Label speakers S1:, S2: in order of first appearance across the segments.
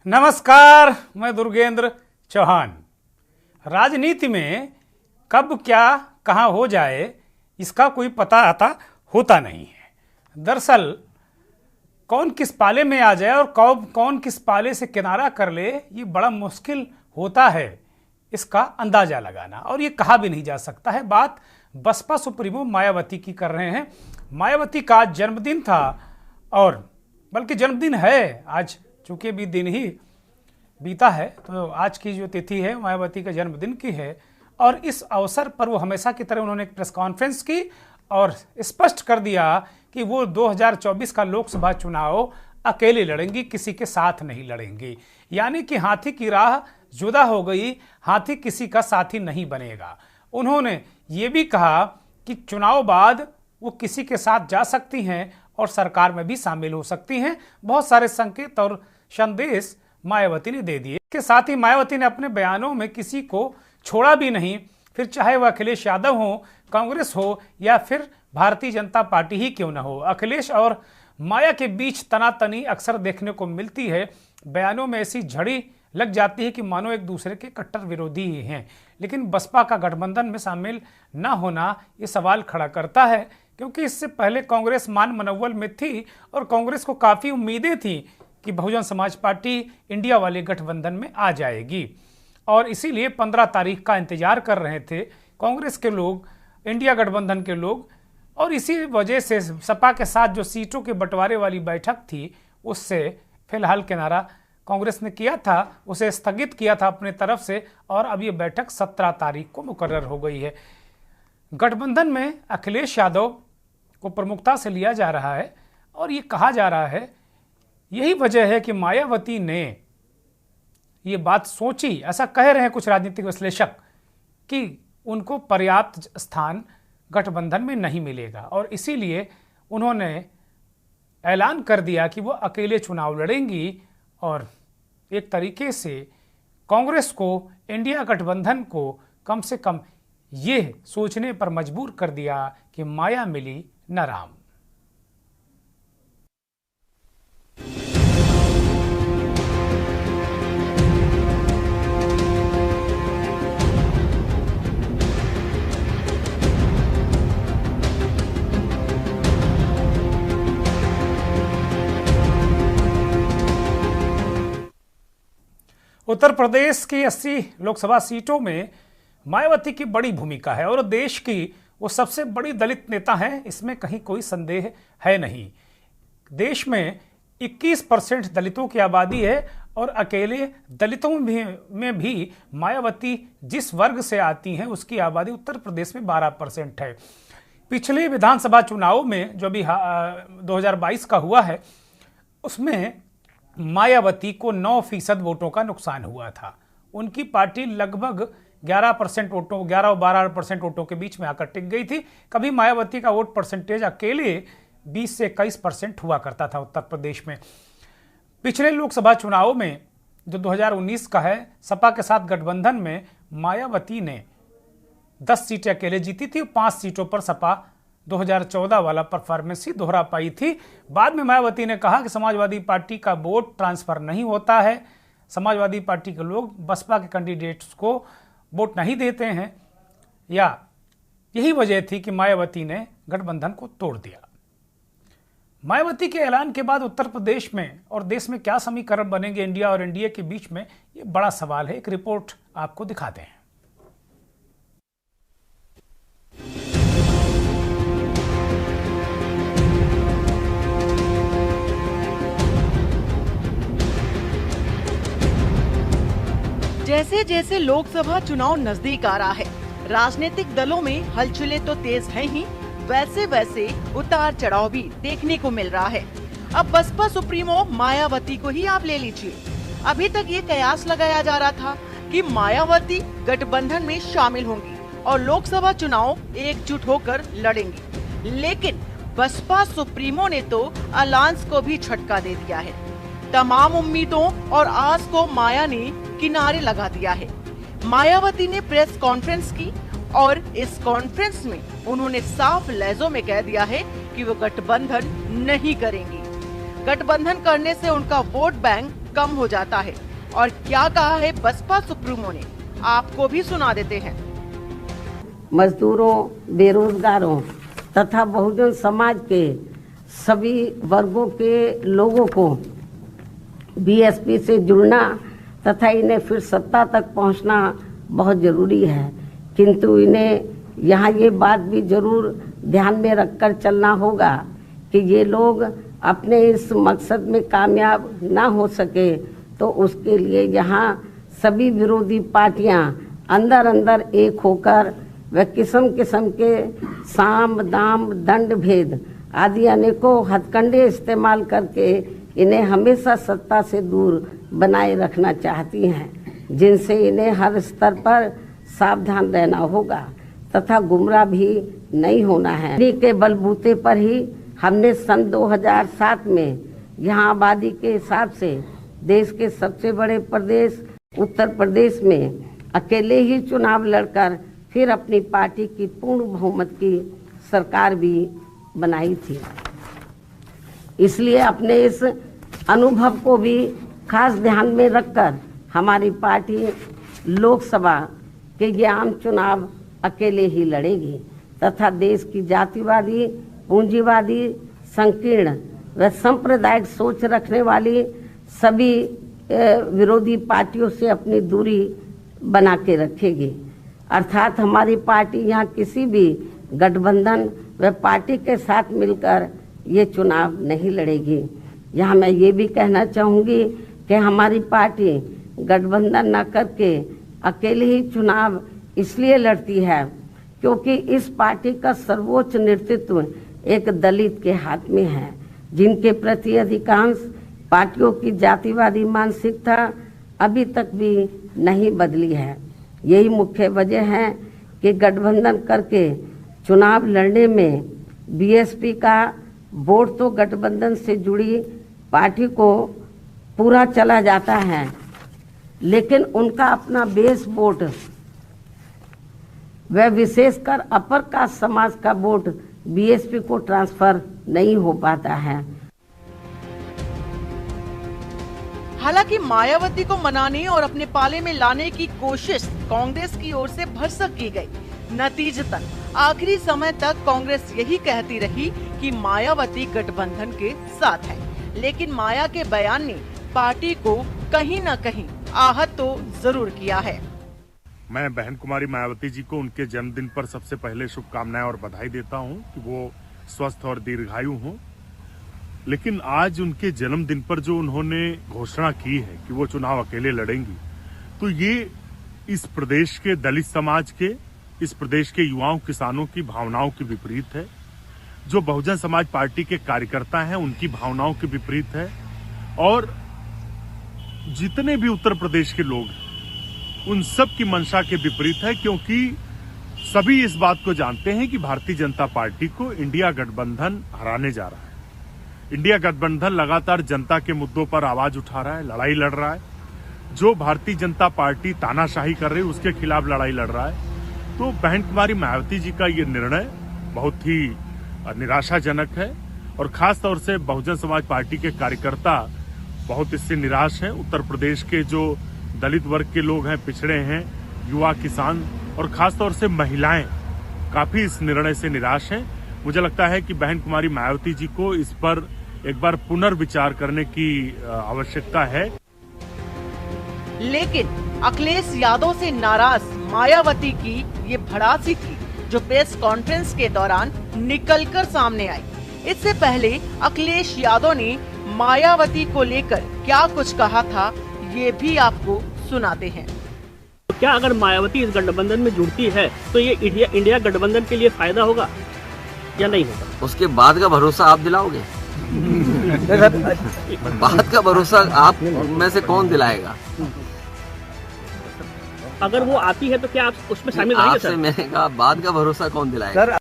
S1: नमस्कार, मैं दुर्गेंद्र चौहान। राजनीति में कब क्या कहाँ हो जाए इसका कोई पता आता होता नहीं है। दरअसल कौन किस पाले में आ जाए और कौन किस पाले से किनारा कर ले, ये बड़ा मुश्किल होता है इसका अंदाजा लगाना, और ये कहा भी नहीं जा सकता है। बात बसपा सुप्रीमो मायावती की कर रहे हैं। मायावती का आज जन्मदिन था, और बल्कि जन्मदिन है आज, चूंकि भी दिन ही बीता है, तो आज की जो तिथि है मायावती के जन्मदिन की है। और इस अवसर पर वो हमेशा की तरह उन्होंने एक प्रेस कॉन्फ्रेंस की और स्पष्ट कर दिया कि वो 2024 का लोकसभा चुनाव अकेले लड़ेंगी, किसी के साथ नहीं लड़ेंगी। यानी कि हाथी की राह जुदा हो गई, हाथी किसी का साथी नहीं बनेगा। उन्होंने ये भी कहा कि चुनाव बाद वो किसी के साथ जा सकती हैं और सरकार में भी शामिल हो सकती हैं। बहुत सारे संकेत और संदेश मायावती ने दे दिए। इसके साथ ही मायावती ने अपने बयानों में किसी को छोड़ा भी नहीं, फिर चाहे वह अखिलेश यादव हो, कांग्रेस हो या फिर भारतीय जनता पार्टी ही क्यों न हो। अखिलेश और माया के बीच तनातनी अक्सर देखने को मिलती है। बयानों में ऐसी झड़ी लग जाती है कि मानो एक दूसरे के कट्टर विरोधी ही हैं। लेकिन बसपा का गठबंधन में शामिल न होना ये सवाल खड़ा करता है, क्योंकि इससे पहले कांग्रेस मान मनोबल में थी और कांग्रेस को काफ़ी उम्मीदें थी कि बहुजन समाज पार्टी इंडिया वाले गठबंधन में आ जाएगी, और इसीलिए 15 तारीख का इंतजार कर रहे थे कांग्रेस के लोग, इंडिया गठबंधन के लोग। और इसी वजह से सपा के साथ जो सीटों के बंटवारे वाली बैठक थी, उससे फिलहाल किनारा कांग्रेस ने किया था, उसे स्थगित किया था अपने तरफ से, और अब ये बैठक 17 तारीख को मुकर्रर हो गई है। गठबंधन में अखिलेश यादव को प्रमुखता से लिया जा रहा है, और ये कहा जा रहा है यही वजह है कि मायावती ने ये बात सोची, ऐसा कह रहे हैं कुछ राजनीतिक विश्लेषक, कि उनको पर्याप्त स्थान गठबंधन में नहीं मिलेगा, और इसीलिए उन्होंने ऐलान कर दिया कि वो अकेले चुनाव लड़ेंगी, और एक तरीके से कांग्रेस को, इंडिया गठबंधन को कम से कम ये सोचने पर मजबूर कर दिया कि माया मिली न राम। उत्तर प्रदेश की 80 लोकसभा सीटों में मायावती की बड़ी भूमिका है, और देश की वो सबसे बड़ी दलित नेता हैं, इसमें कहीं कोई संदेह है नहीं। देश में 21% दलितों की आबादी है, और अकेले दलितों में भी मायावती जिस वर्ग से आती हैं उसकी आबादी उत्तर प्रदेश में 12% है। पिछले विधानसभा चुनाव में जो भी 2022 का हुआ है, उसमें मायावती को 9% वोटों का नुकसान हुआ था। उनकी पार्टी लगभग 11% वोटों, 11 और 12% वोटों के बीच में आकर टिक गई थी। कभी मायावती का वोट परसेंटेज अकेले 20 से 21% हुआ करता था उत्तर प्रदेश में। पिछले लोकसभा चुनाव में जो 2019 का है, सपा के साथ गठबंधन में मायावती ने 10 सीटें अकेले जीती थी, 5 सीटों पर सपा 2014 वाला परफॉर्मेंस ही दोहरा पाई थी। बाद में मायावती ने कहा कि समाजवादी पार्टी का वोट ट्रांसफर नहीं होता है, समाजवादी पार्टी के लोग बसपा के कैंडिडेट्स को वोट नहीं देते हैं, या यही वजह थी कि मायावती ने गठबंधन को तोड़ दिया। मायावती के ऐलान के बाद उत्तर प्रदेश में और देश में क्या समीकरण बनेंगे इंडिया और एनडीए के बीच में, ये बड़ा सवाल है। एक रिपोर्ट आपको दिखाते हैं।
S2: जैसे जैसे लोकसभा चुनाव नजदीक आ रहा है, राजनीतिक दलों में हलचलें तो तेज हैं ही, वैसे वैसे उतार चढ़ाव भी देखने को मिल रहा है। अब बसपा सुप्रीमो मायावती को ही आप ले लीजिए। अभी तक ये कयास लगाया जा रहा था कि मायावती गठबंधन में शामिल होंगी और लोकसभा चुनाव एकजुट होकर लड़ेंगी, लेकिन बसपा सुप्रीमो ने तो अलायंस को भी झटका दे दिया है। तमाम उम्मीदों और आस को माया ने किनारे लगा दिया है। मायावती ने प्रेस कॉन्फ्रेंस की, और इस कॉन्फ्रेंस में उन्होंने साफ लहजों में कह दिया है कि वो गठबंधन नहीं करेंगी। गठबंधन करने से उनका वोट बैंक कम हो जाता है। और क्या कहा है बसपा सुप्रीमो ने, आपको भी सुना देते हैं।
S3: मजदूरों, बेरोजगारों तथा बहुजन समाज के सभी वर्गों के लोगों को बीएसपी से जुड़ना तथा इन्हें फिर सत्ता तक पहुंचना बहुत ज़रूरी है, किंतु इन्हें यहाँ ये बात भी ज़रूर ध्यान में रखकर चलना होगा कि ये लोग अपने इस मकसद में कामयाब ना हो सके तो उसके लिए यहाँ सभी विरोधी पार्टियाँ अंदर अंदर एक होकर व किस्म किस्म के साम दाम दंड भेद आदि अनेकों हथकंडे इस्तेमाल करके इन्हें हमेशा सत्ता से दूर बनाए रखना चाहती हैं, जिनसे इन्हें हर स्तर पर सावधान रहना होगा तथा गुमराह भी नहीं होना है। इन्हीं के बलबूते पर ही हमने सन 2007 में यहाँ आबादी के हिसाब से देश के सबसे बड़े प्रदेश उत्तर प्रदेश में अकेले ही चुनाव लड़कर फिर अपनी पार्टी की पूर्ण बहुमत की सरकार भी बनाई थी। इसलिए अपने इस अनुभव को भी खास ध्यान में रखकर हमारी पार्टी लोकसभा के ये आम चुनाव अकेले ही लड़ेगी तथा देश की जातिवादी, पूंजीवादी, संकीर्ण व सांप्रदायिक सोच रखने वाली सभी विरोधी पार्टियों से अपनी दूरी बना के रखेगी। अर्थात हमारी पार्टी यहाँ किसी भी गठबंधन व पार्टी के साथ मिलकर ये चुनाव नहीं लड़ेगी। यहाँ मैं ये भी कहना चाहूँगी कि हमारी पार्टी गठबंधन न करके अकेले ही चुनाव इसलिए लड़ती है क्योंकि इस पार्टी का सर्वोच्च नेतृत्व एक दलित के हाथ में है, जिनके प्रति अधिकांश पार्टियों की जातिवादी मानसिकता अभी तक भी नहीं बदली है। यही मुख्य वजह है कि गठबंधन करके चुनाव लड़ने में बीएसपी का वोट तो गठबंधन से जुड़ी पार्टी को पूरा चला जाता है, लेकिन उनका अपना बेस वोट वह विशेषकर अपर कास्ट समाज का वोट बीएसपी को ट्रांसफर नहीं हो पाता है।
S2: हालांकि मायावती को मनाने और अपने पाले में लाने की कोशिश कांग्रेस की ओर से भरसक की गई। नतीजतन आखिरी समय तक कांग्रेस यही कहती रही कि मायावती गठबंधन के साथ है, लेकिन माया के बयान ने पार्टी को कहीं न कहीं आहत तो जरूर किया है।
S4: मैं बहन कुमारी मायावती जी को उनके जन्मदिन पर सबसे पहले शुभकामनाएं और बधाई देता हूं कि वो स्वस्थ और दीर्घायु हों। लेकिन आज उनके जन्मदिन पर जो उन्होंने घोषणा की है कि वो चुनाव अकेले लड़ेंगी, तो ये इस प्रदेश के दलित समाज के, इस प्रदेश के युवाओं किसानों की भावनाओं के विपरीत है। जो बहुजन समाज पार्टी के कार्यकर्ता हैं उनकी भावनाओं के विपरीत है। और जितने भी उत्तर प्रदेश के लोग हैं उन सब की मंशा के विपरीत है, क्योंकि सभी इस बात को जानते हैं कि भारतीय जनता पार्टी को इंडिया गठबंधन हराने जा रहा है। इंडिया गठबंधन लगातार जनता के मुद्दों पर आवाज उठा रहा है, लड़ाई लड़ रहा है। जो भारतीय जनता पार्टी तानाशाही कर रही है उसके खिलाफ लड़ाई लड़ रहा है। तो बहन कुमारी मायावती जी का ये निर्णय बहुत ही निराशाजनक है और खास तौर से बहुजन समाज पार्टी के कार्यकर्ता बहुत इससे निराश हैं। उत्तर प्रदेश के जो दलित वर्ग के लोग हैं, पिछड़े हैं, युवा किसान और खास तौर से महिलाएं काफी इस निर्णय से निराश हैं। मुझे लगता है कि बहन कुमारी मायावती जी को इस पर एक बार पुनर्विचार करने की आवश्यकता है।
S2: लेकिन अखिलेश यादव से नाराज मायावती की ये भड़ासी थी जो प्रेस कॉन्फ्रेंस के दौरान निकलकर सामने आई। इससे पहले अखिलेश यादव ने मायावती को लेकर क्या कुछ कहा था, ये भी आपको सुनाते हैं।
S5: क्या अगर मायावती इस गठबंधन में जुड़ती है तो ये इंडिया गठबंधन के लिए फायदा होगा या नहीं होगा?
S6: उसके बाद का भरोसा आप दिलाओगे? बाद का भरोसा आप में से कौन दिलाएगा?
S5: अगर वो आती है तो क्या आप उसमें शामिल रहेंगे?
S6: आपसे मैंने कहा बाद का भरोसा कौन दिलाएगा?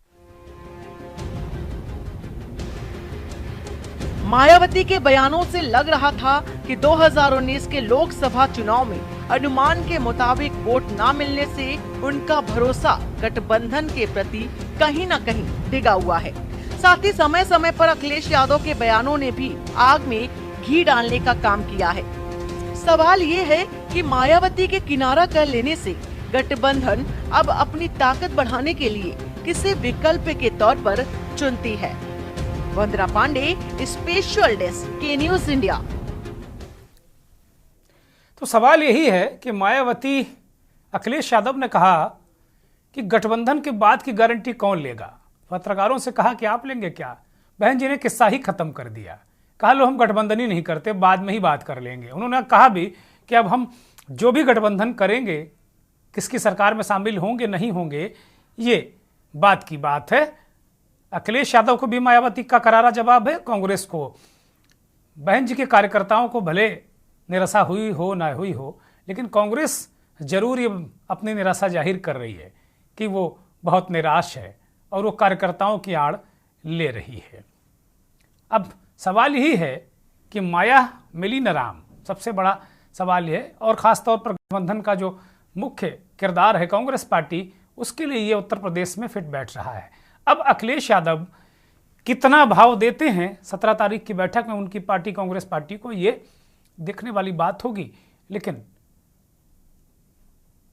S2: मायावती के बयानों से लग रहा था कि 2019 के लोकसभा चुनाव में अनुमान के मुताबिक वोट न मिलने से उनका भरोसा गठबंधन के प्रति कहीं न कहीं डिगा हुआ है। साथ ही समय समय पर अखिलेश यादव के बयानों ने भी आग में घी डालने का काम किया है। सवाल ये है कि मायावती के किनारा कर लेने से गठबंधन अब अपनी ताकत बढ़ाने के लिए किसे विकल्प के तौर पर चुनती है। वंदना पांडे, स्पेशल डेस्क, के न्यूज इंडिया।
S1: तो सवाल यही है कि मायावती, अखिलेश यादव ने कहा कि गठबंधन के बाद की गारंटी कौन लेगा। पत्रकारों से कहा कि आप लेंगे क्या। बहन जी ने किस्सा ही खत्म कर दिया, कहा लो हम गठबंधन ही नहीं करते, बाद में ही बात कर लेंगे। उन्होंने कहा भी कि अब हम जो भी गठबंधन करेंगे, किसकी सरकार में शामिल होंगे नहीं होंगे, ये बात की बात है। अखिलेश यादव को भी मायावती का करारा जवाब है, कांग्रेस को, बहन जी के कार्यकर्ताओं को भले निराशा हुई हो ना हुई हो, लेकिन कांग्रेस जरूर ये अपनी निराशा जाहिर कर रही है कि वो बहुत निराश है और वो कार्यकर्ताओं की आड़ ले रही है। अब सवाल यही है कि माया मिली न राम, सबसे बड़ा सवाल यह है। और खासतौर पर गठबंधन का जो मुख्य किरदार है कांग्रेस पार्टी, उसके लिए ये उत्तर प्रदेश में फिट बैठ रहा है। अब अखिलेश यादव कितना भाव देते हैं 17 तारीख की बैठक में उनकी पार्टी कांग्रेस पार्टी को, ये देखने वाली बात होगी। लेकिन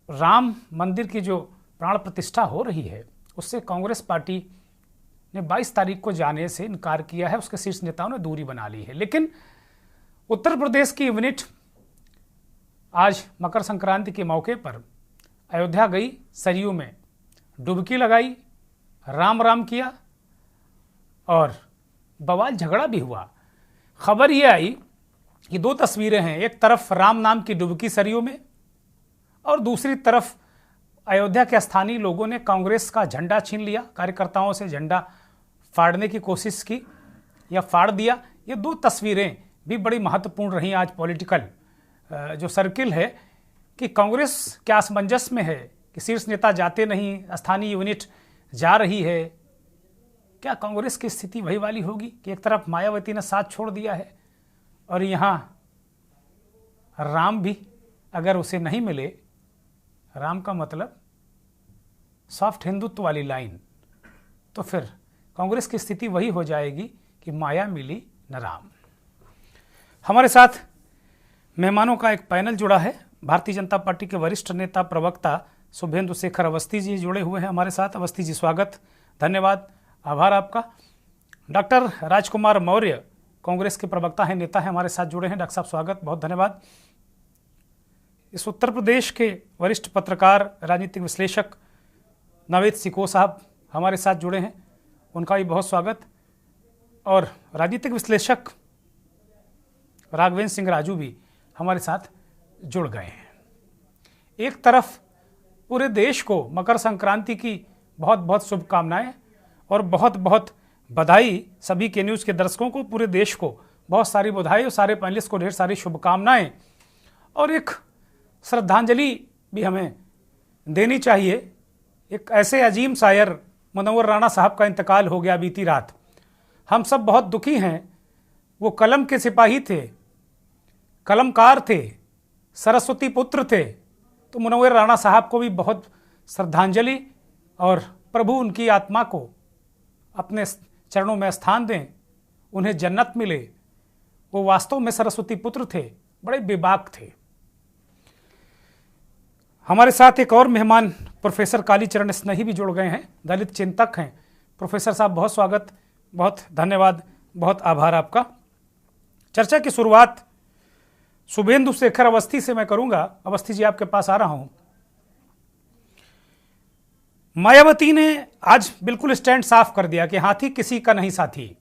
S1: राम मंदिर की जो प्राण प्रतिष्ठा हो रही है, उससे कांग्रेस पार्टी ने 22 तारीख को जाने से इनकार किया है, उसके शीर्ष नेताओं ने दूरी बना ली है। लेकिन उत्तर प्रदेश की यूनिट आज मकर संक्रांति के मौके पर अयोध्या गई, सरयू में डुबकी लगाई, राम राम किया और बवाल झगड़ा भी हुआ। खबर यह आई कि 2 तस्वीरें हैं, एक तरफ राम नाम की डुबकी सरयू में और दूसरी तरफ अयोध्या के स्थानीय लोगों ने कांग्रेस का झंडा छीन लिया, कार्यकर्ताओं से झंडा फाड़ने की कोशिश की या फाड़ दिया। ये 2 तस्वीरें भी बड़ी महत्वपूर्ण रही आज पॉलिटिकल जो सर्किल है कि कांग्रेस क्या असमंजस में है कि शीर्ष नेता जाते नहीं, स्थानीय यूनिट जा रही है। क्या कांग्रेस की स्थिति वही वाली होगी कि एक तरफ मायावती ने साथ छोड़ दिया है और यहाँ राम भी अगर उसे नहीं मिले, राम का मतलब सॉफ्ट हिंदुत्व वाली लाइन, तो फिर कांग्रेस की स्थिति वही हो जाएगी कि माया मिली न राम। हमारे साथ मेहमानों का एक पैनल जुड़ा है। भारतीय जनता पार्टी के वरिष्ठ नेता प्रवक्ता शुभेंदु शेखर अवस्थी जी जुड़े हुए हैं हमारे साथ। अवस्थी जी, स्वागत, धन्यवाद, आभार आपका। डॉक्टर राजकुमार मौर्य कांग्रेस के प्रवक्ता हैं, नेता हैं, हमारे साथ जुड़े हैं। डॉक्टर साहब स्वागत, बहुत धन्यवाद। इस उत्तर प्रदेश के वरिष्ठ पत्रकार, राजनीतिक विश्लेषक नवेद सिको साहब हमारे साथ जुड़े हैं, उनका भी बहुत स्वागत। और राजनीतिक विश्लेषक राघवेंद्र सिंह राजू भी हमारे साथ जुड़ गए हैं। एक तरफ पूरे देश को मकर संक्रांति की बहुत बहुत शुभकामनाएं और बहुत बहुत बधाई, सभी के न्यूज़ के दर्शकों को, पूरे देश को बहुत सारी बधाई और सारे पैनलिस्ट को ढेर सारी शुभकामनाएं। और एक श्रद्धांजलि भी हमें देनी चाहिए। एक ऐसे अजीम शायर मुनव्वर राणा साहब का इंतकाल हो गया बीती रात। हम सब बहुत दुखी हैं। वो कलम के सिपाही थे, कलमकार थे, सरस्वती पुत्र थे। तो मुनव्वर राणा साहब को भी बहुत श्रद्धांजलि और प्रभु उनकी आत्मा को अपने चरणों में स्थान दें, उन्हें जन्नत मिले। वो वास्तव में सरस्वती पुत्र थे, बड़े बेबाक थे। हमारे साथ एक और मेहमान प्रोफेसर कालीचरण स्नेही भी जुड़ गए हैं, दलित चिंतक हैं। प्रोफेसर साहब बहुत स्वागत, बहुत धन्यवाद, बहुत आभार आपका। चर्चा की शुरुआत शुभेंदु शेखर अवस्थी से मैं करूंगा। अवस्थी जी, आपके पास आ रहा हूं। मायावती ने आज बिल्कुल स्टैंड साफ कर दिया कि हाथी किसी का नहीं साथी,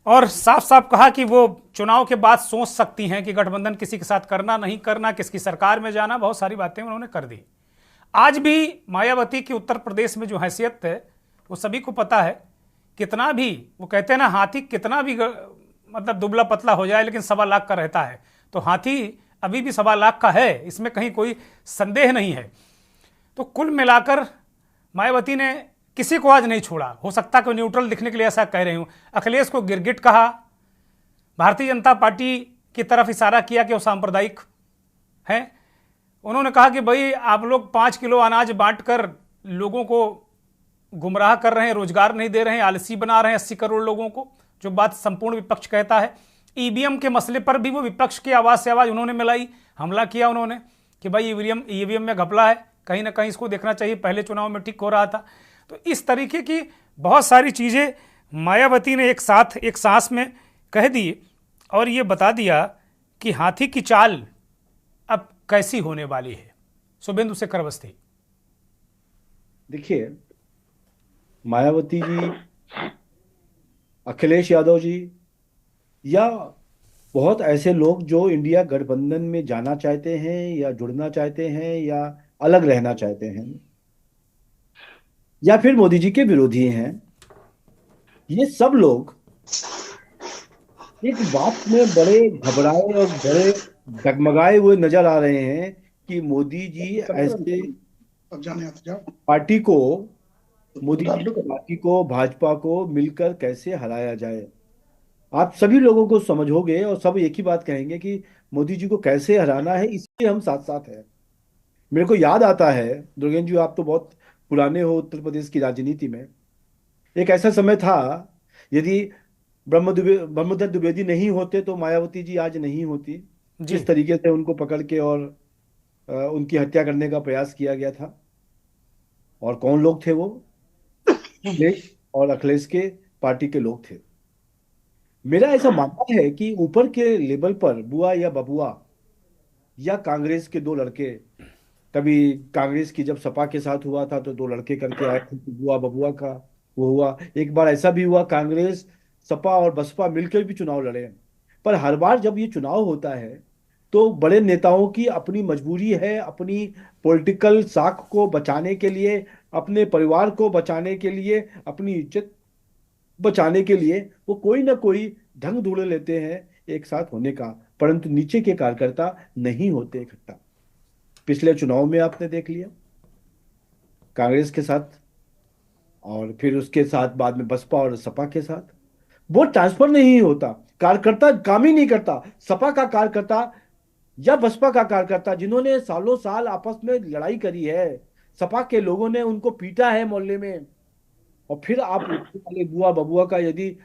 S1: और साफ साफ कहा कि वो चुनाव के बाद सोच सकती हैं कि गठबंधन किसी के साथ करना नहीं करना, किसकी सरकार में जाना, बहुत सारी बातें उन्होंने कर दी। आज भी मायावती की उत्तर प्रदेश में जो हैसियत है वो सभी को पता है। कितना भी वो कहते हैं ना, हाथी कितना भी मतलब दुबला पतला हो जाए लेकिन 1.25 लाख का रहता है, तो हाथी अभी भी 1.25 लाख का है, इसमें कहीं कोई संदेह नहीं है। तो कुल मिलाकर मायावती ने किसी को आज नहीं छोड़ा। हो सकता है कि न्यूट्रल दिखने के लिए ऐसा कह रही हूं। अखिलेश को गिरगिट कहा, भारतीय जनता पार्टी की तरफ इशारा किया कि वो सांप्रदायिक हैं। उन्होंने कहा कि भाई आप लोग 5 किलो अनाज बांटकर लोगों को गुमराह कर रहे हैं, रोजगार नहीं दे रहे हैं, आलसी बना रहे हैं 80 करोड़ लोगों को, जो बात संपूर्ण विपक्ष कहता है। ईवीएम के मसले पर भी वो विपक्ष की आवाज से आवाज उन्होंने मिलाई, हमला किया उन्होंने कि भाई ईवीएम में घपला है, कहीं ना कहीं इसको देखना चाहिए, पहले चुनाव में ठीक हो रहा था। तो इस तरीके की बहुत सारी चीज़ें मायावती ने एक साथ एक सांस में कह दी और ये बता दिया कि हाथी की चाल अब कैसी होने वाली है। शुभेंदु शेखर अवस्थी।
S7: देखिए, मायावती जी, अखिलेश यादव जी या बहुत ऐसे लोग जो इंडिया गठबंधन में जाना चाहते हैं या जुड़ना चाहते हैं या अलग रहना चाहते हैं या फिर मोदी जी के विरोधी हैं, ये सब लोग एक बात में बड़े घबराए और बड़े डगमगाए हुए नजर आ रहे हैं कि मोदी जी ऐसे पार्टी को, मोदी जी की पार्टी को, भाजपा को मिलकर कैसे हराया जाए। आप सभी लोगों को समझोगे और सब एक ही बात कहेंगे कि मोदी जी को कैसे हराना है, इसलिए हम साथ साथ हैं। मेरे को याद आता है, दुर्गेंद्र जी आप तो बहुत पुराने हो उत्तर प्रदेश की राजनीति में, एक ऐसा समय था, यदि ब्रह्मदत्त द्विवेदी नहीं होते तो मायावती जी आज नहीं होती। जिस तरीके से उनको पकड़ के और उनकी हत्या करने का प्रयास किया गया था। और कौन लोग थे वो? अखिलेश और अखिलेश के पार्टी के लोग थे। मेरा ऐसा मानना है कि ऊपर के लेवल पर बुआ या बबुआ या कांग्रेस के दो लड़के, कभी कांग्रेस की जब सपा के साथ हुआ था तो दो लड़के करके आए थे, बुआ बबुआ का वो हुआ। एक बार ऐसा भी हुआ कांग्रेस, सपा और बसपा मिलकर भी चुनाव लड़े। पर हर बार जब ये चुनाव होता है तो बड़े नेताओं की अपनी मजबूरी है, अपनी पॉलिटिकल साख को बचाने के लिए, अपने परिवार को बचाने के लिए, अपनी इज्जत बचाने के लिए वो कोई ना कोई ढंग ढूंढ लेते हैं एक साथ होने का, परंतु नीचे के कार्यकर्ता नहीं होते इकट्ठा। पिछले चुनाव में आपने देख लिया कांग्रेस के साथ और फिर उसके साथ बाद में बसपा और सपा के साथ वोट ट्रांसफर नहीं होता, कार्यकर्ता काम ही नहीं करता। सपा का कार्यकर्ता या बसपा का कार्यकर्ता जिन्होंने सालों साल आपस में लड़ाई करी है, सपा के लोगों ने उनको पीटा है मोहल्ले में, और फिर आप वाले बुआ बबुआ का यदि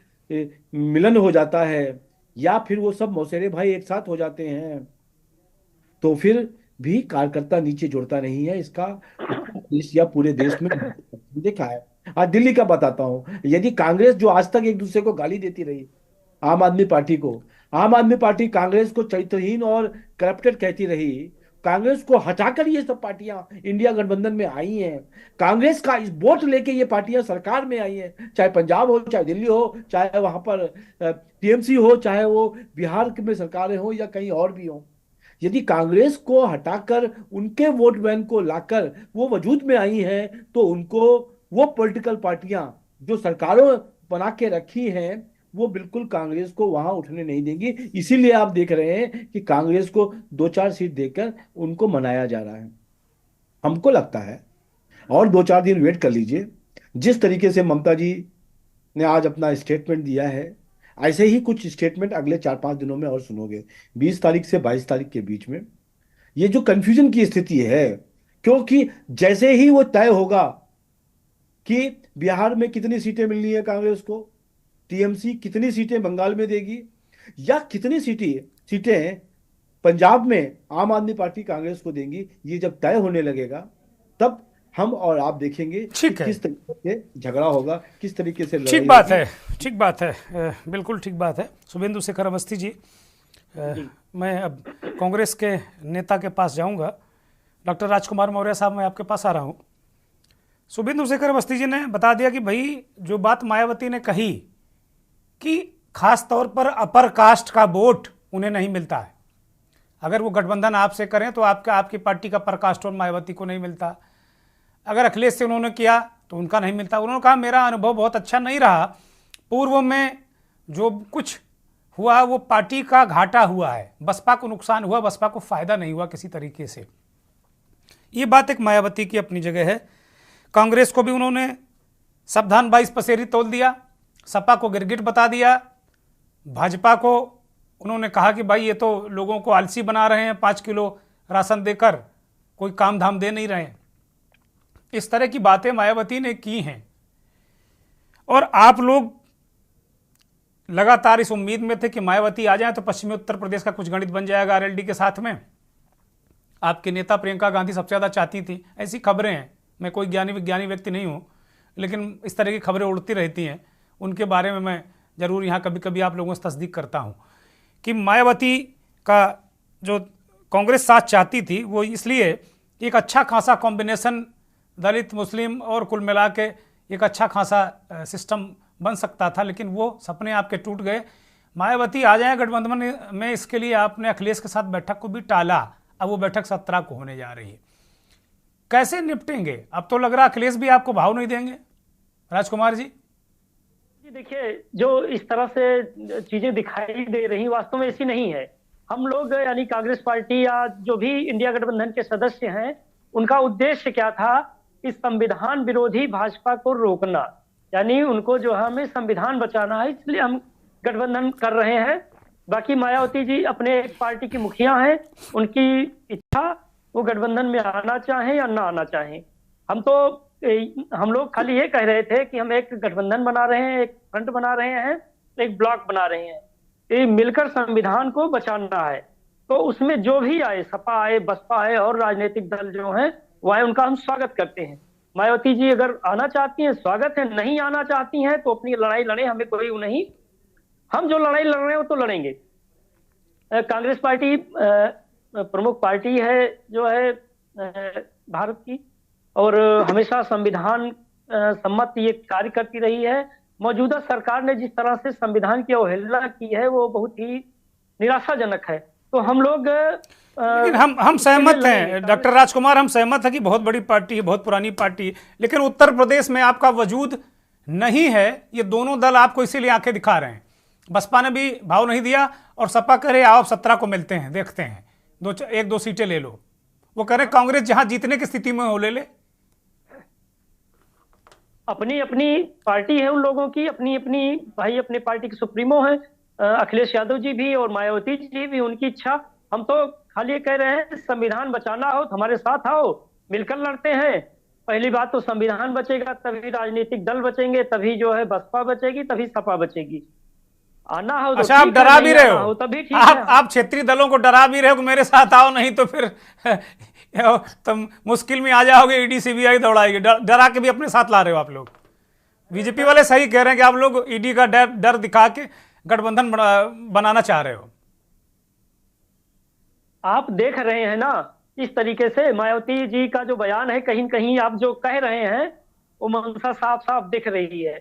S7: मिलन हो जाता है या फिर वो सब मौसेरे भाई एक साथ हो जाते हैं तो फिर भी कार्यकर्ता नीचे जुड़ता नहीं है। इसका देश या पूरे देश में देखा है। आज दिल्ली का बताता हूं, यदि कांग्रेस जो आज तक एक दूसरे को गाली देती रही, आम आदमी पार्टी को, आम आदमी पार्टी कांग्रेस को चरित्रहीन और करप्टेड कहती रही, कांग्रेस को हटाकर ये सब पार्टियां इंडिया गठबंधन में आई हैं। कांग्रेस का इस वोट लेके ये पार्टियां सरकार में आई हैं, चाहे पंजाब हो, चाहे दिल्ली हो, चाहे वहां पर टीएमसी हो, चाहे वो बिहार में सरकारें हो या कहीं और भी हो। यदि कांग्रेस को हटाकर उनके वोट बैंक को लाकर वो वजूद में आई हैं तो उनको वो पॉलिटिकल पार्टियां जो सरकारों बना के रखी हैं वो बिल्कुल कांग्रेस को वहां उठने नहीं देंगी। इसीलिए आप देख रहे हैं कि कांग्रेस को 2-4 सीट देकर उनको मनाया जा रहा है। हमको लगता है और 2-4 दिन वेट कर लीजिए। जिस तरीके से ममता जी ने आज अपना स्टेटमेंट दिया है, ऐसे ही कुछ स्टेटमेंट अगले 4-5 दिनों में और सुनोगे। 20 तारीख से 22 तारीख के बीच में ये जो कंफ्यूजन की स्थिति है, क्योंकि जैसे ही वो तय होगा कि बिहार में कितनी सीटें मिलनी है कांग्रेस को, टीएमसी कितनी सीटें बंगाल में देगी या कितनी सीटें पंजाब में आम आदमी पार्टी कांग्रेस को देंगी, ये जब तय होने लगेगा तब हम और आप देखेंगे किस तरीके से झगड़ा होगा, किस तरीके से लड़ाई
S1: ठीक बात है, ठीक बात है, बिल्कुल ठीक बात है। शुभेंदु शेखर अवस्थी जी, मैं अब कांग्रेस के नेता के पास जाऊंगा। डॉक्टर राजकुमार मौर्य साहब, मैं आपके पास आ रहा हूं। शुभेंदु शेखर अवस्थी जी ने बता दिया कि भाई जो बात मायावती ने कही कि खास तौर पर अपर कास्ट का वोट उन्हें नहीं मिलता है, अगर वो गठबंधन आपसे करें तो आपकी पार्टी का अपर कास्ट और मायावती को नहीं मिलता, अगर अखिलेश से उन्होंने किया तो उनका नहीं मिलता। उन्होंने कहा मेरा अनुभव बहुत अच्छा नहीं रहा, पूर्व में जो कुछ हुआ वो पार्टी का घाटा हुआ है, बसपा को नुकसान हुआ, बसपा को फायदा नहीं हुआ किसी तरीके से। ये बात एक मायावती की अपनी जगह है। कांग्रेस को भी उन्होंने सावधान 22 पसेरी तोल दिया, सपा को गिरगिट बता दिया, भाजपा को उन्होंने कहा कि भाई ये तो लोगों को आलसी बना रहे हैं, 5 किलो राशन देकर कोई काम धाम दे नहीं रहे हैं। इस तरह की बातें मायावती ने की हैं और आप लोग लगातार इस उम्मीद में थे कि मायावती आ जाएं तो पश्चिमी उत्तर प्रदेश का कुछ गणित बन जाएगा आरएलडी के साथ में। आपके नेता प्रियंका गांधी सबसे ज़्यादा चाहती थी, ऐसी खबरें हैं। मैं कोई ज्ञानी विज्ञानी व्यक्ति नहीं हूँ, लेकिन इस तरह की खबरें उड़ती रहती हैं, उनके बारे में मैं ज़रूर यहाँ कभी कभी आप लोगों से तस्दीक करता हूँ कि मायावती का जो कांग्रेस साथ चाहती थी वो इसलिए एक अच्छा खासा कॉम्बिनेशन दलित मुस्लिम और कुल मिला के एक अच्छा खासा सिस्टम बन सकता था, लेकिन वो सपने आपके टूट गए। मायावती आ जाए गठबंधन में, इसके लिए आपने अखिलेश के साथ बैठक को भी टाला। अब वो बैठक 17 को होने जा रही है। कैसे निपटेंगे? अब तो लग रहा अखिलेश भी आपको भाव नहीं देंगे। राजकुमार जी
S5: देखिए, जो इस तरह से चीजें दिखाई दे रही वास्तव में ऐसी नहीं है। हम लोग यानी कांग्रेस पार्टी या जो भी इंडिया गठबंधन के सदस्य हैं, उनका उद्देश्य क्या था? इस संविधान विरोधी भाजपा को रोकना, यानी उनको जो है हमें संविधान बचाना है, इसलिए हम गठबंधन कर रहे हैं। बाकी मायावती जी अपने पार्टी की मुखिया हैं, उनकी इच्छा वो गठबंधन में आना चाहें या ना आना चाहें। हम लोग खाली ये कह रहे थे कि हम एक गठबंधन बना रहे हैं, एक फ्रंट बना रहे हैं, एक ब्लॉक बना रहे हैं, ये मिलकर संविधान को बचाना है। तो उसमें जो भी आए, सपा आए, बसपा आए और राजनीतिक दल जो हैं वो आए, उनका हम स्वागत करते हैं। मायावती जी अगर आना चाहती हैं स्वागत है, नहीं आना चाहती हैं तो अपनी लड़ाई लड़े, हमें कोई नहीं। हम जो लड़ाई लड़ रहे हैं वो तो लड़ेंगे। कांग्रेस पार्टी प्रमुख पार्टी है जो है भारत की, और हमेशा संविधान सम्मत ये कार्य करती रही है। मौजूदा सरकार ने जिस तरह से संविधान की अवहेलना की है वो बहुत ही निराशाजनक है। तो हम लोग
S1: लेकिन हम सहमत हैं डॉक्टर राजकुमार, हम सहमत हैं कि बहुत बड़ी पार्टी है, बहुत पुरानी पार्टी है, लेकिन उत्तर प्रदेश में आपका वजूद नहीं है। ये दोनों दल आपको इसीलिए आंखें दिखा रहे हैं। बसपा ने भी भाव नहीं दिया और सपा कह रहे आओ 17 को मिलते हैं, देखते हैं, एक दो सीटें ले लो। वो कह रहे कांग्रेस जहां जीतने की स्थिति में हो ले ले।
S5: अपनी अपनी पार्टी है उन लोगों की, अपनी अपनी भाई अपने पार्टी के सुप्रीमो हैं, अखिलेश यादव जी भी और मायावती जी भी, उनकी इच्छा। हम तो खाली कह रहे हैं संविधान बचाना हो तो हमारे साथ आओ, मिलकर लड़ते हैं। पहली बात तो संविधान बचेगा तभी राजनीतिक दल बचेंगे, तभी जो है बसपा बचेगी, तभी सपा बचेगी। आना हो तो
S1: अच्छा, आप डरा भी रहे हो,
S5: तभी ठीक है।
S1: आप क्षेत्रीय दलों को डरा भी रहे हो कि मेरे साथ आओ, नहीं तो फिर तुम मुश्किल में आ जाओगे, ईडी सीबीआई दौड़ाएगी। डरा के भी अपने साथ ला रहे हो आप लोग। बीजेपी वाले सही कह रहे हैं कि आप लोग ईडी का डर दिखा के गठबंधन बनाना चाह रहे हो।
S5: आप देख रहे हैं ना इस तरीके से मायावती जी का जो बयान है, कहीं कहीं आप जो कह रहे हैं वो मंशा साफ साफ दिख रही है।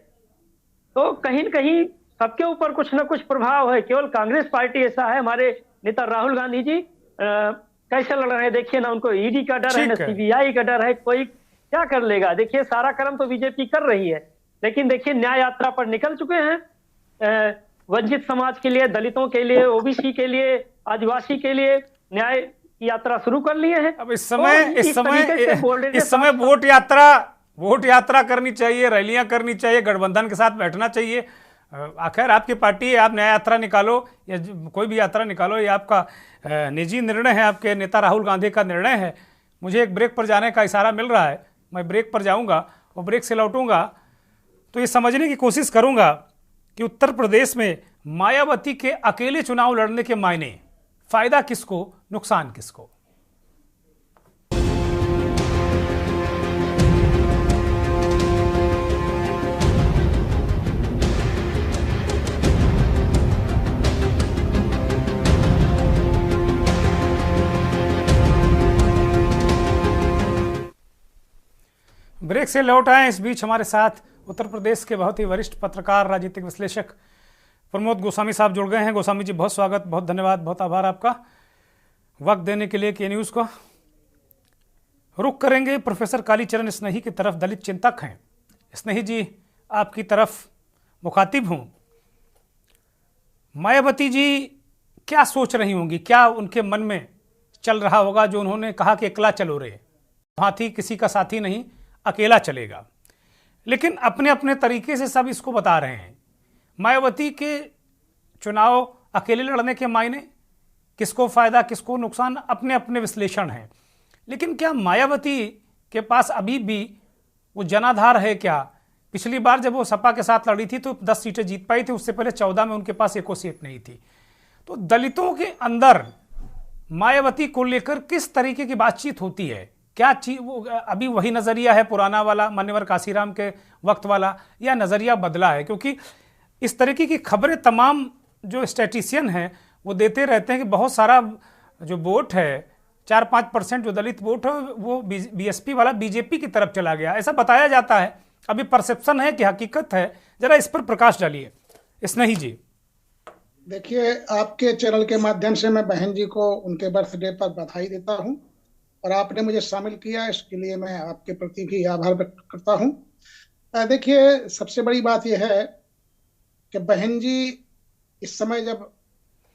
S5: तो कहीं न कहीं सबके ऊपर कुछ ना कुछ प्रभाव है। केवल कांग्रेस पार्टी ऐसा है, हमारे नेता राहुल गांधी जी कैसे लड़ रहे हैं देखिए ना, उनको ईडी का डर है ना सीबीआई का डर है, कोई क्या कर लेगा। देखिए सारा कर्म तो बीजेपी कर रही है, लेकिन देखिए न्याय यात्रा पर निकल चुके हैं। वंचित समाज के लिए, दलितों के लिए, ओबीसी के लिए, आदिवासी के लिए न्याय की यात्रा शुरू कर लिए हैं।
S1: अब इस समय वोट यात्रा करनी चाहिए, रैलियां करनी चाहिए, गठबंधन के साथ बैठना चाहिए। आखिर आपकी पार्टी है, आप न्याय यात्रा निकालो या कोई भी यात्रा निकालो, ये आपका निजी निर्णय है, आपके नेता राहुल गांधी का निर्णय है। मुझे एक ब्रेक पर जाने का इशारा मिल रहा है, मैं ब्रेक पर जाऊंगा और ब्रेक से लौटूंगा तो ये समझने की कोशिश करूंगा कि उत्तर प्रदेश में मायावती के अकेले चुनाव लड़ने के मायने, फायदा किसको, नुकसान किसको। ब्रेक से लौट आए। इस बीच हमारे साथ उत्तर प्रदेश के बहुत ही वरिष्ठ पत्रकार, राजनीतिक विश्लेषक प्रमोद गोस्वामी साहब जुड़ गए हैं। गोस्वामी जी, बहुत स्वागत, बहुत धन्यवाद, बहुत आभार आपका वक्त देने के लिए के न्यूज़ को। रुक करेंगे प्रोफेसर कालीचरण स्नेही की तरफ, दलित चिंतक हैं। स्नेही जी, आपकी तरफ मुखातिब हूँ। मायावती जी क्या सोच रही होंगी, क्या उनके मन में चल रहा होगा जो उन्होंने कहा कि अकेला चलो रे, हाथी किसी का साथी नहीं, अकेला चलेगा। लेकिन अपने अपने तरीके से सब इसको बता रहे हैं। मायावती के चुनाव अकेले लड़ने के मायने, किसको फायदा किसको नुकसान, अपने अपने विश्लेषण हैं। लेकिन क्या मायावती के पास अभी भी वो जनाधार है क्या पिछली बार जब वो सपा के साथ लड़ी थी तो 10 सीटें जीत पाई थी, उससे पहले 14 में उनके पास एको सीट नहीं थी। तो दलितों के अंदर मायावती को लेकर किस तरीके की बातचीत होती है? क्या चीज वो अभी वही नजरिया है पुराना वाला, मान्यवर काशीराम के वक्त वाला, या नजरिया बदला है? क्योंकि इस तरीके की खबरें तमाम जो स्टैटिस्टिशियन हैं वो देते रहते हैं कि बहुत सारा जो वोट है, 4-5% जो दलित वोट है वो बीएसपी वाला बीजेपी की तरफ चला गया, ऐसा बताया जाता है। अभी परसेप्शन है कि हकीकत है? जरा इस पर प्रकाश डालिए स्नेही जी।
S8: देखिए, आपके चैनल के माध्यम से मैं बहन जी को उनके बर्थडे पर बधाई देता हूं और आपने मुझे शामिल किया, इसके लिए मैं आपके प्रति भी आभार व्यक्त करता हूं। देखिए, सबसे बड़ी बात यह है कि बहन जी इस समय जब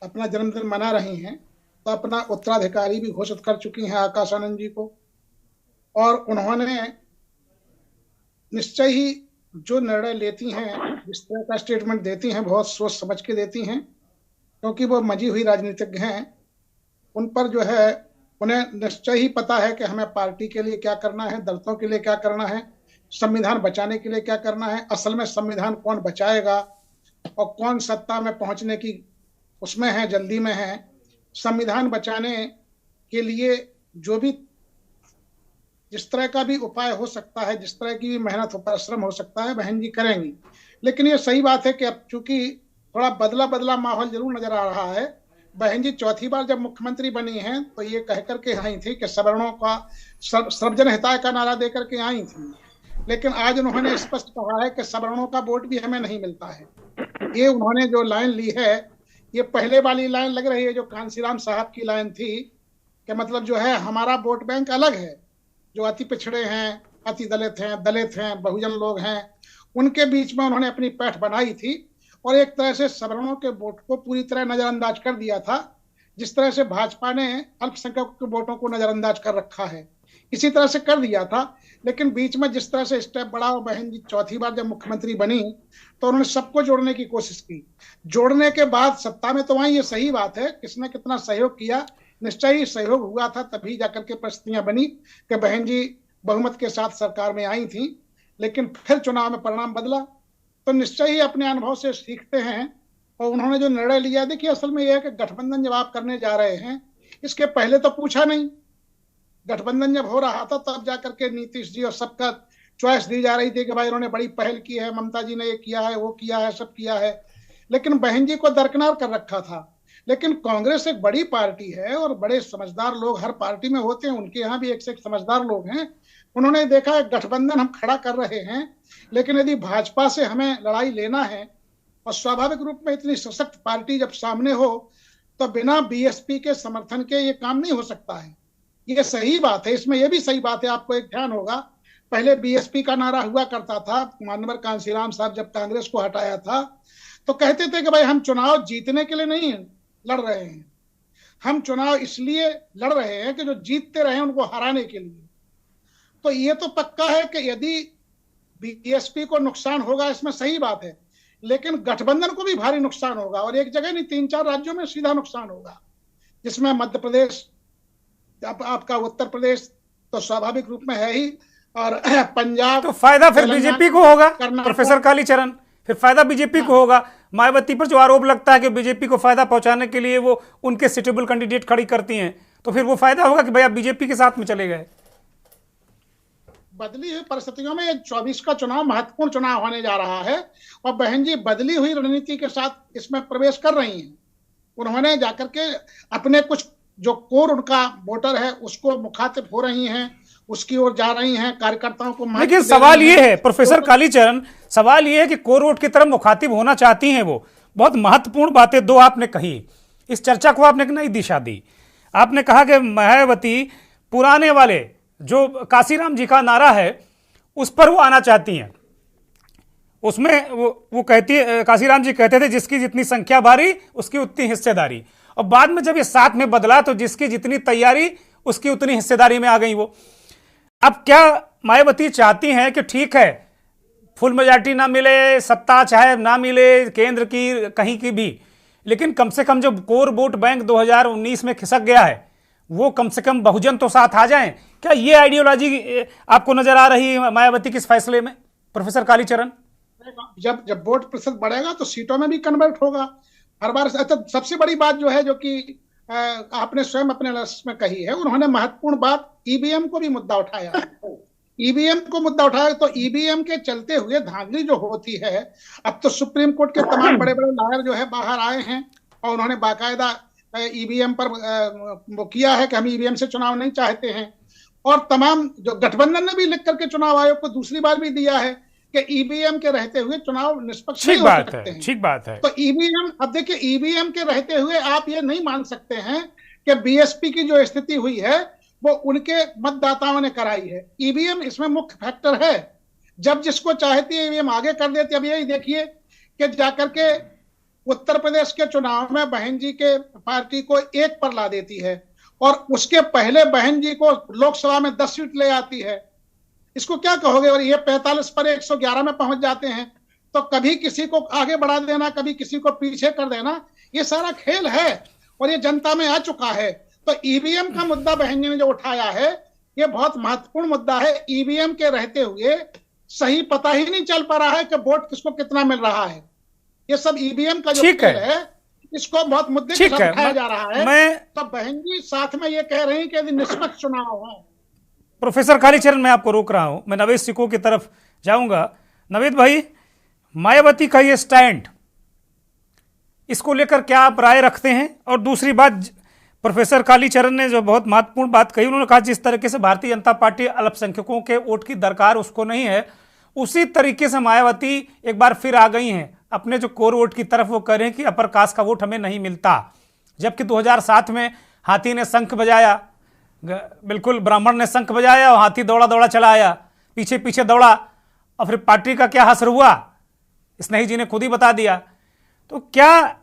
S8: अपना जन्मदिन मना रही हैं तो अपना उत्तराधिकारी भी घोषित कर चुकी हैं आकाश आनंद जी को, और उन्होंने निश्चय ही जो निर्णय लेती हैं, जिस तरह का स्टेटमेंट देती हैं, बहुत सोच समझ के देती हैं, क्योंकि वो मजी हुई राजनीतिज्ञ हैं। उन पर जो है उन्हें निश्चय ही पता है कि हमें पार्टी के लिए क्या करना है, दलितों के लिए क्या करना है, संविधान बचाने के लिए क्या करना है। असल में संविधान कौन बचाएगा और कौन सत्ता में पहुंचने की उसमें है, जल्दी में है। संविधान बचाने के लिए जो भी जिस तरह का भी उपाय हो सकता है, जिस तरह की भी मेहनत परिश्रम हो सकता है, बहन जी करेंगी। लेकिन ये सही बात है कि अब चूंकि थोड़ा बदला बदला माहौल जरूर नजर आ रहा है। बहन जी चौथी बार जब मुख्यमंत्री बनी हैं तो ये कह करके आई थी कि सवर्णों का सर्वजन हिताय का नारा दे करके आई थी, लेकिन आज उन्होंने स्पष्ट कहा है कि सवर्णों का वोट भी हमें नहीं मिलता है। ये उन्होंने जो लाइन ली है, ये पहले वाली लाइन लग रही है जो कांसीराम साहब की लाइन थी कि मतलब जो है हमारा वोट बैंक अलग है, जो अति पिछड़े हैं, अति दलित हैं, बहुजन लोग हैं, उनके बीच में उन्होंने अपनी पैठ बनाई थी और एक तरह से सवर्णों के वोट को पूरी तरह नजरअंदाज कर दिया था। जिस तरह से भाजपा ने अल्पसंख्यकों के वोटों को नजरअंदाज कर रखा है, इसी तरह से कर दिया था। लेकिन बीच में जिस तरह से स्टेप बढ़ा और बहन जी चौथी बार जब मुख्यमंत्री बनी तो उन्होंने सबको जोड़ने की कोशिश की। जोड़ने के बाद सत्ता में तो आई, ये सही बात है, किसने कितना सहयोग किया, निश्चय ही सहयोग हुआ था, तभी जाकर के परिस्थितियां बनी कि बहन जी बहुमत के साथ सरकार में आई थी। लेकिन फिर चुनाव में परिणाम बदला, तो निश्चय ही अपने अनुभव से सीखते हैं और उन्होंने जो निर्णय लिया, देखिए असल में यह है कि गठबंधन जब आप करने जा रहे हैं, इसके पहले तो पूछा नहीं। गठबंधन जब हो रहा था तब जाकर के नीतीश जी और सबका चॉइस दी जा रही थी कि भाई इन्होंने बड़ी पहल की है, ममता जी ने ये किया है, वो किया है, सब किया है, लेकिन बहन जी को दरकिनार कर रखा था। लेकिन कांग्रेस एक बड़ी पार्टी है और बड़े समझदार लोग हर पार्टी में होते हैं, उनके यहाँ भी एक से एक समझदार लोग हैं। उन्होंने देखा है गठबंधन हम खड़ा कर रहे हैं, लेकिन यदि भाजपा से हमें लड़ाई लेना है और स्वाभाविक रूप में इतनी सशक्त पार्टी जब सामने हो तो बिना बीएसपी के समर्थन के ये काम नहीं हो सकता है। ये सही बात है, इसमें यह भी सही बात है, आपको एक ध्यान होगा, पहले बीएसपी का नारा हुआ करता था। मानवर कांसीराम साहब जब कांग्रेस को हटाया था तो कहते थे कि भाई हम चुनाव जीतने के लिए नहीं लड़ रहे हैं, हम चुनाव इसलिए लड़ रहे हैं कि जो जीतते रहे उनको हराने के लिए। तो ये तो पक्का है कि यदि बीएसपी को नुकसान होगा, इसमें सही बात है, लेकिन गठबंधन को भी भारी नुकसान होगा और एक जगह नहीं 3-4 राज्यों में सीधा नुकसान होगा, जिसमें मध्य प्रदेश, आपका उत्तर प्रदेश तो स्वाभाविक रूप में है ही, और पंजाब।
S1: तो फायदा फिर बीजेपी को होगा प्रोफेसर कालीचरण, फिर फायदा बीजेपी को होगा। मायावती पर जो आरोप लगता है कि बीजेपी को फायदा पहुंचाने के लिए वो उनके सुटेबल कैंडिडेट खड़ी करती हैं, तो फिर वो फायदा होगा कि भैया बीजेपी के साथ में चले गए।
S8: बदली हुई परिस्थितियों में 24 का चुनाव महत्वपूर्ण चुनाव होने जा रहा है और बहन जी बदली हुई रणनीति के साथ इसमें प्रवेश कर रही हैं। उन्होंने जाकर के अपने कुछ जो कोर उनका वोटर है उसको मुखातिब हो रही हैं, उसकी ओर जा रही हैं, कार्यकर्ताओं को।
S1: लेकिन सवाल ये है प्रोफेसर कालीचरण, सवाल ये है कि कोर वोट की तरफ मुखातिब होना चाहती हैं वो। बहुत महत्वपूर्ण बातें दो आपने कही, इस चर्चा को आपने नई दिशा दी। आपने कहा कि मायावती पुराने वाले जो काशीराम जी का नारा है उस पर वो आना चाहती हैं। उसमें वो कहती है, काशीराम जी कहते थे जिसकी जितनी संख्या भारी उसकी उतनी हिस्सेदारी, और बाद में जब ये साथ में बदला तो जिसकी जितनी तैयारी उसकी उतनी हिस्सेदारी में आ गई वो। अब क्या मायावती चाहती हैं कि ठीक है फुल मेजॉरिटी ना मिले, सत्ता चाहे ना मिले केंद्र की कहीं की भी, लेकिन कम से कम जो कोर वोट बैंक 2019 में खिसक गया है वो कम से कम बहुजन तो साथ आ जाएं? क्या ये आइडियोलॉजी आपको नजर आ रही है मायावती के इस फैसले में? प्रोफेसर कालीचरण?
S8: जब वोट प्रतिशत बढ़ेगा तो सीटों में भी कन्वर्ट होगा हर बार। अच्छा, सबसे बड़ी बात जो है, जो कि आपने स्वयं अपने में कही है, उन्होंने महत्वपूर्ण बात ईवीएम को भी मुद्दा उठाया। ईवीएम को मुद्दा उठाया तो ईवीएम के चलते हुए धांधली जो होती है, अब तो सुप्रीम कोर्ट के तमाम बड़े बड़े लॉयर जो है बाहर आए हैं और उन्होंने बाकायदा ईवीएम पर वो किया है कि हम ईवीएम से चुनाव नहीं चाहते हैं। और तमाम जो गठबंधन ने भी लिख करके चुनाव आयोग को दूसरी बार भी दिया है कि ईवीएम के रहते हुए चुनाव निष्पक्ष नहीं हो सकते हैं।
S1: ठीक बात है।
S8: तो ईवीएम, अब देखिए, ईवीएम के रहते हुए आप ये नहीं मान सकते हैं कि बीएसपी की जो स्थिति हुई है वो उनके मतदाताओं ने कराई है। ईवीएम इसमें मुख्य फैक्टर है। जब जिसको चाहती है ईवीएम आगे कर देती है। अब यही देखिए कि जाकर के उत्तर प्रदेश के चुनाव में बहन जी के पार्टी को 1 पर ला देती है और उसके पहले बहन जी को लोकसभा में 10 सीट ले आती है। इसको क्या कहोगे? और ये 45 पर 111 में पहुंच जाते हैं। तो कभी किसी को आगे बढ़ा देना, कभी किसी को पीछे कर देना, ये सारा खेल है और ये जनता में आ चुका है। तो ईवीएम का मुद्दा बहन जी ने जो उठाया है, ये बहुत महत्वपूर्ण मुद्दा है। ईवीएम के रहते हुए सही पता ही नहीं चल पा रहा है कि वोट किसको कितना मिल रहा है। ये सब ईवीएम का जो खेल है, इसको बहुत मुद्दे के साथ उठाया जा रहा है। तो बहन जी साथ में ये कह रही हैं कि यदि निष्पक्ष चुनाव हो।
S1: प्रोफेसर कालीचरण, मैं आपको रोक रहा हूं, मैं नवेद सिको की तरफ जाऊंगा। नवेद भाई, मायावती का ये स्टैंड, इसको लेकर क्या आप राय रखते हैं? और दूसरी बात, प्रोफेसर कालीचरण ने जो बहुत महत्वपूर्ण बात कही, उन्होंने कहा जिस तरीके से भारतीय जनता पार्टी अल्पसंख्यकों के वोट की दरकार उसको नहीं है, उसी तरीके से मायावती एक बार फिर आ गई हैं अपने जो कोर वोट की तरफ। वो कह रहे हैं कि अपर कास्ट का वोट हमें नहीं मिलता। जबकि 2007 में हाथी ने शंख बजाया, बिल्कुल ब्राह्मण ने शंख बजाया और हाथी दौड़ा दौड़ा चला आया, पीछे पीछे दौड़ा, और फिर पार्टी का क्या हश्र हुआ स्नेही जी ने खुद ही बता दिया। तो क्या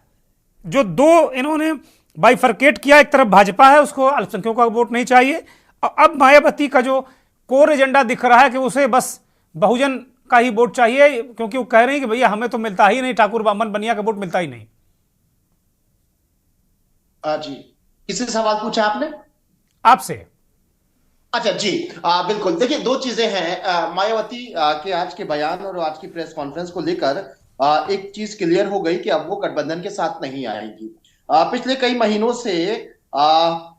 S1: जो दो इन्होंने बाइफरकेट किया, एक तरफ भाजपा है, उसको अल्पसंख्यकों का वोट नहीं चाहिए, और अब मायावती का जो कोर एजेंडा दिख रहा है कि उसे बस बहुजन का ही वोट चाहिए, क्योंकि वो कह रहे हैं कि भैया हमें तो मिलता ही नहीं, ठाकुर बामन बनिया का वोट मिलता ही नहीं।
S9: जी, किससे सवाल पूछा आपने?
S1: आपसे।
S9: अच्छा जी, बिल्कुल। देखिए, दो चीजें हैं। मायावती के आज के बयान और आज की प्रेस कॉन्फ्रेंस को लेकर एक चीज क्लियर हो गई कि अब वो गठबंधन के साथ नहीं आएगी। पिछले कई महीनों से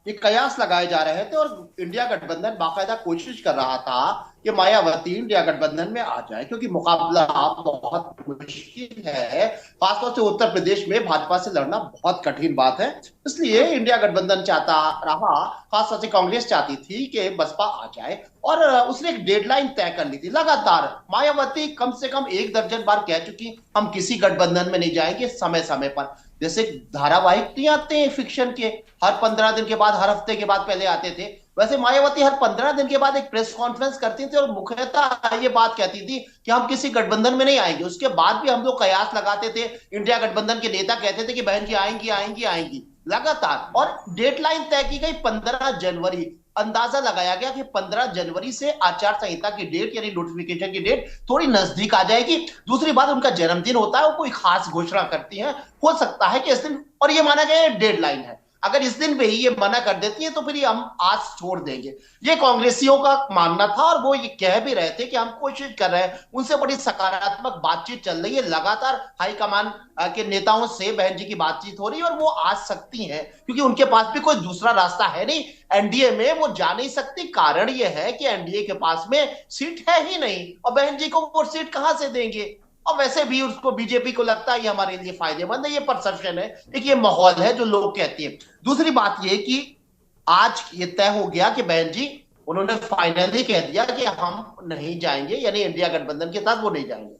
S9: ये कयास लगाए जा रहे थे और इंडिया गठबंधन बाकायदा कोशिश कर रहा था कि मायावती इंडिया गठबंधन में आ जाए, क्योंकि मुकाबला बहुत मुश्किल है। खासतौर से उत्तर प्रदेश में भाजपा से लड़ना बहुत कठिन बात है। इसलिए इंडिया गठबंधन चाहता रहा, खासतौर से कांग्रेस चाहती थी कि बसपा आ जाए, और उसने एक डेडलाइन तय कर ली थी। लगातार मायावती कम से कम 1 दर्जन बार कह चुकी हम किसी गठबंधन में नहीं जाएंगे, समय समय पर। जैसे धारावाहिक नहीं आते हैं फिक्शन के, हर 15 दिन के बाद, हर हफ्ते के बाद पहले आते थे, वैसे मायावती हर 15 दिन के बाद एक प्रेस कॉन्फ्रेंस करती थी और मुख्यतः ये बात कहती थी कि हम किसी गठबंधन में नहीं आएंगे। उसके बाद भी हम लोग कयास लगाते थे, इंडिया गठबंधन के नेता कहते थे कि बहन जी आएंगी आएंगी आएंगी लगातार। और डेडलाइन तय की गई 15 जनवरी। अंदाजा लगाया गया कि 15 जनवरी से आचार संहिता की डेट यानी नोटिफिकेशन की डेट थोड़ी नजदीक आ जाएगी। दूसरी बात, उनका जन्मदिन होता है, वो कोई खास घोषणा करती है, हो सकता है कि इस दिन, और ये माना गया डेडलाइन है, अगर इस दिन पे ही ये मना कर देती है तो फिर हम आज छोड़ देंगे। ये कांग्रेसियों का मानना था और वो ये कह भी रहे थे कि हम कोशिश कर रहे हैं। उनसे बड़ी सकारात्मक बातचीत चल रही है, लगातार हाईकमान के नेताओं से बहन जी की बातचीत हो रही है और वो आ सकती हैं, क्योंकि उनके पास भी कोई दूसरा रास्ता है नहीं। एनडीए में वो जा नहीं सकती। कारण ये है कि एनडीए के पास में सीट है ही नहीं, और बहन जी को वो सीट कहां से देंगे। और वैसे भी उसको, बीजेपी को लगता है ये हमारे लिए फायदेमंद है। ये परसेप्शन है, एक ये माहौल है जो लोग कहते हैं। दूसरी बात ये कि आज ये तय हो गया कि बहन जी, उन्होंने फाइनली कह दिया कि हम नहीं जाएंगे, यानी इंडिया गठबंधन के साथ वो नहीं जाएंगे,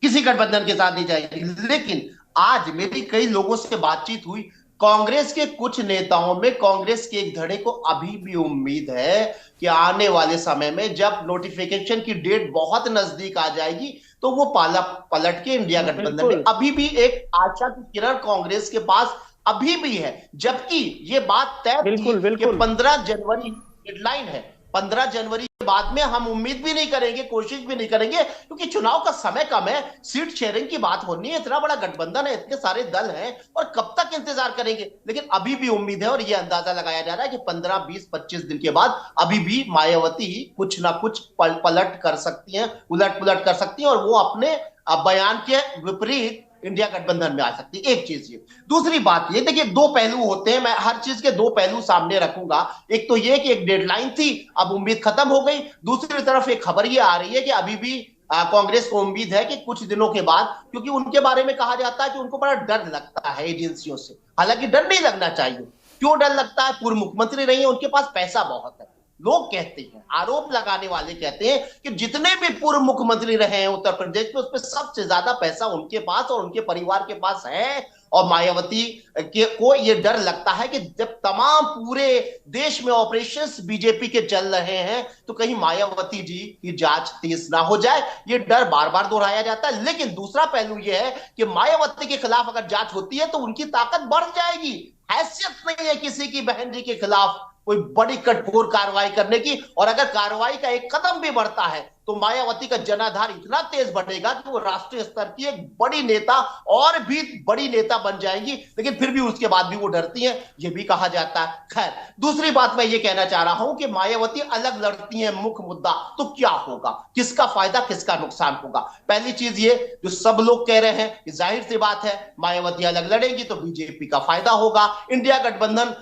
S9: किसी गठबंधन के साथ नहीं जाएंगे। लेकिन आज मेरी कई लोगों से बातचीत हुई, कांग्रेस के कुछ नेताओं में कांग्रेस के एक धड़े को अभी भी उम्मीद है कि आने वाले समय में जब नोटिफिकेशन की डेट बहुत नजदीक आ जाएगी तो वो पलट के इंडिया गठबंधन में, अभी भी एक आशा की किरण कांग्रेस के पास अभी भी है। जबकि ये बात तय थी कि 15 जनवरी डेडलाइन है, 15 जनवरी के बाद में हम उम्मीद भी नहीं करेंगे, कोशिश भी नहीं करेंगे, क्योंकि चुनाव का समय कम है, सीट शेयरिंग की बात होनी है, इतना बड़ा गठबंधन है, इतने सारे दल हैं, और कब तक इंतजार करेंगे। लेकिन अभी भी उम्मीद है और यह अंदाजा लगाया जा रहा है कि 15, 20, 25 दिन के बाद अभी भी मायावती कुछ ना कुछ पलट कर सकती हैं, उलट पुलट कर सकती हैं, और वो अपने बयान के विपरीत इंडिया गठबंधन में आ सकती है। एक चीज ये। दूसरी बात ये, देखिए दो पहलू होते हैं, मैं हर चीज के दो पहलू सामने रखूंगा। एक तो ये कि एक डेडलाइन थी, अब उम्मीद खत्म हो गई। दूसरी तरफ एक खबर ये आ रही है कि अभी भी कांग्रेस को उम्मीद है कि कुछ दिनों के बाद, क्योंकि उनके बारे में कहा जाता है कि उनको बड़ा डर लगता है एजेंसियों से, हालांकि डर नहीं लगना चाहिए। क्यों डर लगता है? पूर्व मुख्यमंत्री रही है, उनके पास पैसा बहुत है। लोग कहते हैं, आरोप लगाने वाले कहते हैं कि जितने भी पूर्व मुख्यमंत्री रहे हैं उत्तर प्रदेश में, उसमें सबसे ज्यादा पैसा उनके पास और उनके परिवार के पास है। और मायावती को यह डर लगता है कि जब तमाम पूरे देश में ऑपरेशंस बीजेपी के चल रहे हैं, तो कहीं मायावती जी की जांच तेज ना हो जाए। ये डर बार बार दोहराया जाता है। लेकिन दूसरा पहलू यह है कि मायावती के खिलाफ अगर जांच होती है तो उनकी ताकत बढ़ जाएगी। हैसियत नहीं है किसी की बहन जी के खिलाफ कोई बड़ी कठोर कार्रवाई करने की, और अगर कार्रवाई का एक कदम भी बढ़ता है तो मायावती का जनाधार इतना तेज बढ़ेगा कि वो राष्ट्रीय स्तर की एक बड़ी नेता और भी बड़ी नेता बन जाएंगी। लेकिन फिर भी उसके बाद भी वो डरती हैं, ये भी कहा जाता है। खैर, दूसरी बात मैं ये कहना चाह रहा हूं कि मायावती अलग लड़ती हैं मुख्य मुद्दा, तो क्या होगा, किसका फायदा किसका नुकसान होगा? पहली चीज ये जो सब लोग कह रहे हैं, जाहिर सी बात है, मायावती अलग लड़ेगी तो बीजेपी का फायदा होगा। इंडिया गठबंधन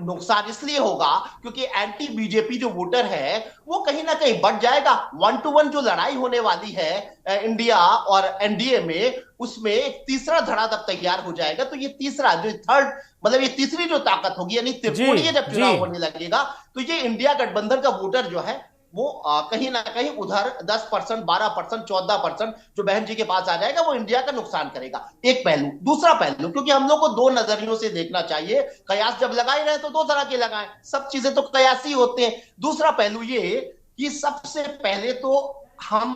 S9: नुकसान इसलिए होगा क्योंकि एंटी बीजेपी जो वोटर है वो कहीं ना कहीं बढ़ जाएगा। 1-to-1 जो लड़ाई होने वाली है इंडिया और एनडीए में, उसमें एक तीसरा धड़ा तब तैयार हो जाएगा। तो ये तीसरा जो थर्ड, मतलब ये तीसरी जो ताकत होगी, यानी त्रिकोणीय जब चुनाव होने लगेगा तो ये इंडिया गठबंधन का वोटर जो है वो कहीं ना कहीं उधर 10%, 12%, 14% जो बहन जी के पास आ जाएगा, वो इंडिया का नुकसान करेगा। एक पहलू। दूसरा पहलू, क्योंकि हम लोग को दो नजरियों से देखना चाहिए, कयास जब लगाए रहे तो दो तरह के लगाएं, सब चीजें तो कयासी होते हैं। दूसरा पहलू ये कि सबसे पहले तो हम,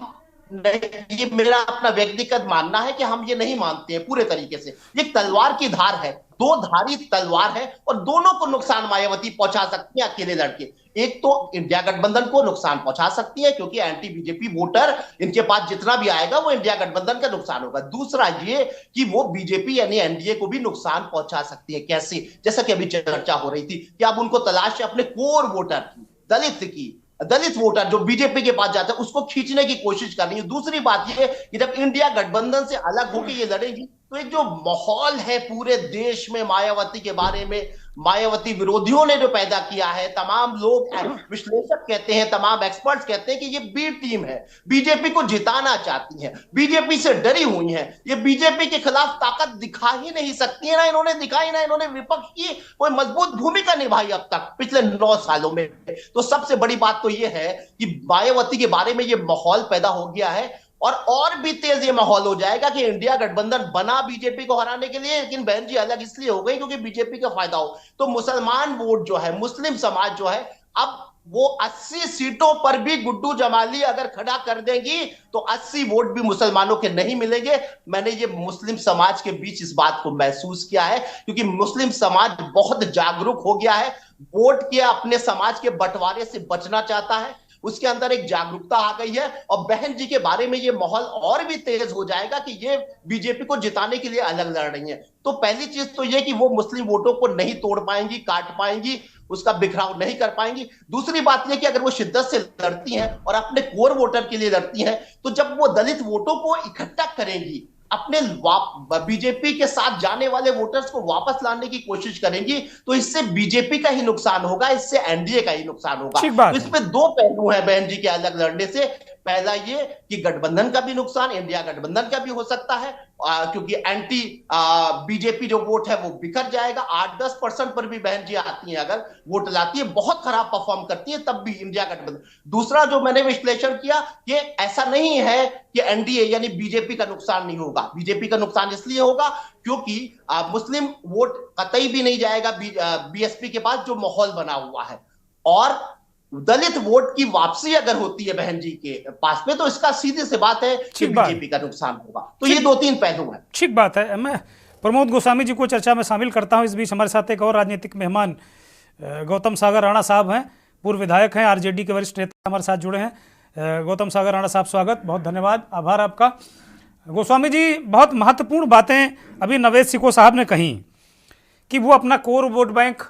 S9: ये मेरा अपना व्यक्तिगत मानना है कि हम ये नहीं मानते हैं पूरे तरीके से। ये तलवार की धार है, दो धारी तलवार है, और दोनों को नुकसान मायावती पहुंचा सकती है अकेले लड़के। एक तो इंडिया गठबंधन को नुकसान पहुंचा सकती है क्योंकि एंटी बीजेपी वोटर इनके पास जितना भी आएगा वो इंडिया गठबंधन का नुकसान होगा। दूसरा ये कि वो बीजेपी यानी एनडीए को भी नुकसान पहुंचा सकती है। कैसे? जैसा कि अभी चर्चा हो रही थी कि अब उनको तलाश है अपने कोर वोटर की, दलित वोटर जो बीजेपी के पास जाते हैं उसको खींचने की कोशिश कर रही है। दूसरी बात यह है कि जब इंडिया गठबंधन से अलग होकर ये लड़ेगी तो एक जो माहौल है पूरे देश में मायावती के बारे में, मायावती विरोधियों ने जो पैदा किया है, तमाम लोग विश्लेषक कहते हैं, तमाम एक्सपर्ट्स कहते हैं कि ये बी टीम है, बीजेपी को जिताना चाहती है, बीजेपी से डरी हुई है, ये बीजेपी के खिलाफ ताकत दिखा ही नहीं सकती है, ना इन्होंने दिखाई, ना इन्होंने विपक्ष की कोई मजबूत भूमिका निभाई अब तक पिछले 9 सालों में। तो सबसे बड़ी बात तो ये है कि मायावती के बारे में ये माहौल पैदा हो गया है, और भी तेज ये माहौल हो जाएगा कि इंडिया गठबंधन बना बीजेपी को हराने के लिए, लेकिन बहन जी अलग इसलिए हो गई क्योंकि बीजेपी का फायदा हो। तो मुसलमान वोट जो है, मुस्लिम समाज जो है, अब वो 80 सीटों पर भी गुड्डू जमाली अगर खड़ा कर देंगी तो 80 वोट भी मुसलमानों के नहीं मिलेंगे। मैंने ये मुस्लिम समाज के बीच इस बात को महसूस किया है, क्योंकि मुस्लिम समाज बहुत जागरूक हो गया है, वोट के अपने समाज के बंटवारे से बचना चाहता है, उसके अंदर एक जागरूकता आ गई है। और बहन जी के बारे में ये माहौल और भी तेज हो जाएगा कि ये बीजेपी को जिताने के लिए अलग लड़ रही है। तो पहली चीज तो ये कि वो मुस्लिम वोटों को नहीं तोड़ पाएंगी, काट पाएंगी, उसका बिखराव नहीं कर पाएंगी। दूसरी बात यह कि अगर वो शिद्दत से लड़ती हैं और अपने कोर वोटर के लिए लड़ती हैं, तो जब वो दलित वोटों को इकट्ठा करेंगी, अपने बीजेपी के साथ जाने वाले वोटर्स को वापस लाने की कोशिश करेंगी, तो इससे बीजेपी का ही नुकसान होगा, इससे एनडीए का ही नुकसान होगा। तो इसमें दो पहलू हैं बहन जी के अलग लड़ने से। पहला ये कि गठबंधन का भी नुकसान, इंडिया गठबंधन का भी हो सकता है, क्योंकि एंटी बीजेपी जो वोट है वो बिखर जाएगा। 8-10% पर भी बहन जी आती हैं, अगर वोट लाती है, बहुत खराब परफॉर्म करती है, तब भी इंडिया गठबंधन। दूसरा जो मैंने विश्लेषण किया कि ऐसा नहीं है कि एनडीए यानी बीजेपी का नुकसान नहीं होगा। बीजेपी का नुकसान इसलिए होगा क्योंकि मुस्लिम वोट कतई भी नहीं जाएगा बीएसपी के पास, जो माहौल बना हुआ है, और दलित वोट की वापसी अगर होती है बहन जी के पास में, तो इसका सीधी सी बात है कि बीजेपी का नुकसान होगा। तो ये 2-3 पहलू हैं।
S1: ठीक बात है। मैं प्रमोद गोस्वामी जी को चर्चा में शामिल करता हूं। इस बीच हमारे साथ एक और राजनीतिक मेहमान गौतम सागर राणा साहब हैं, पूर्व विधायक हैं, आरजेडी के वरिष्ठ नेता हमारे साथ जुड़े हैं। गौतम सागर राणा साहब, स्वागत, बहुत धन्यवाद, आभार आपका। गोस्वामी जी, बहुत महत्वपूर्ण बातें अभी नवेद सिको साहब ने कही कि वो अपना कोर वोट बैंक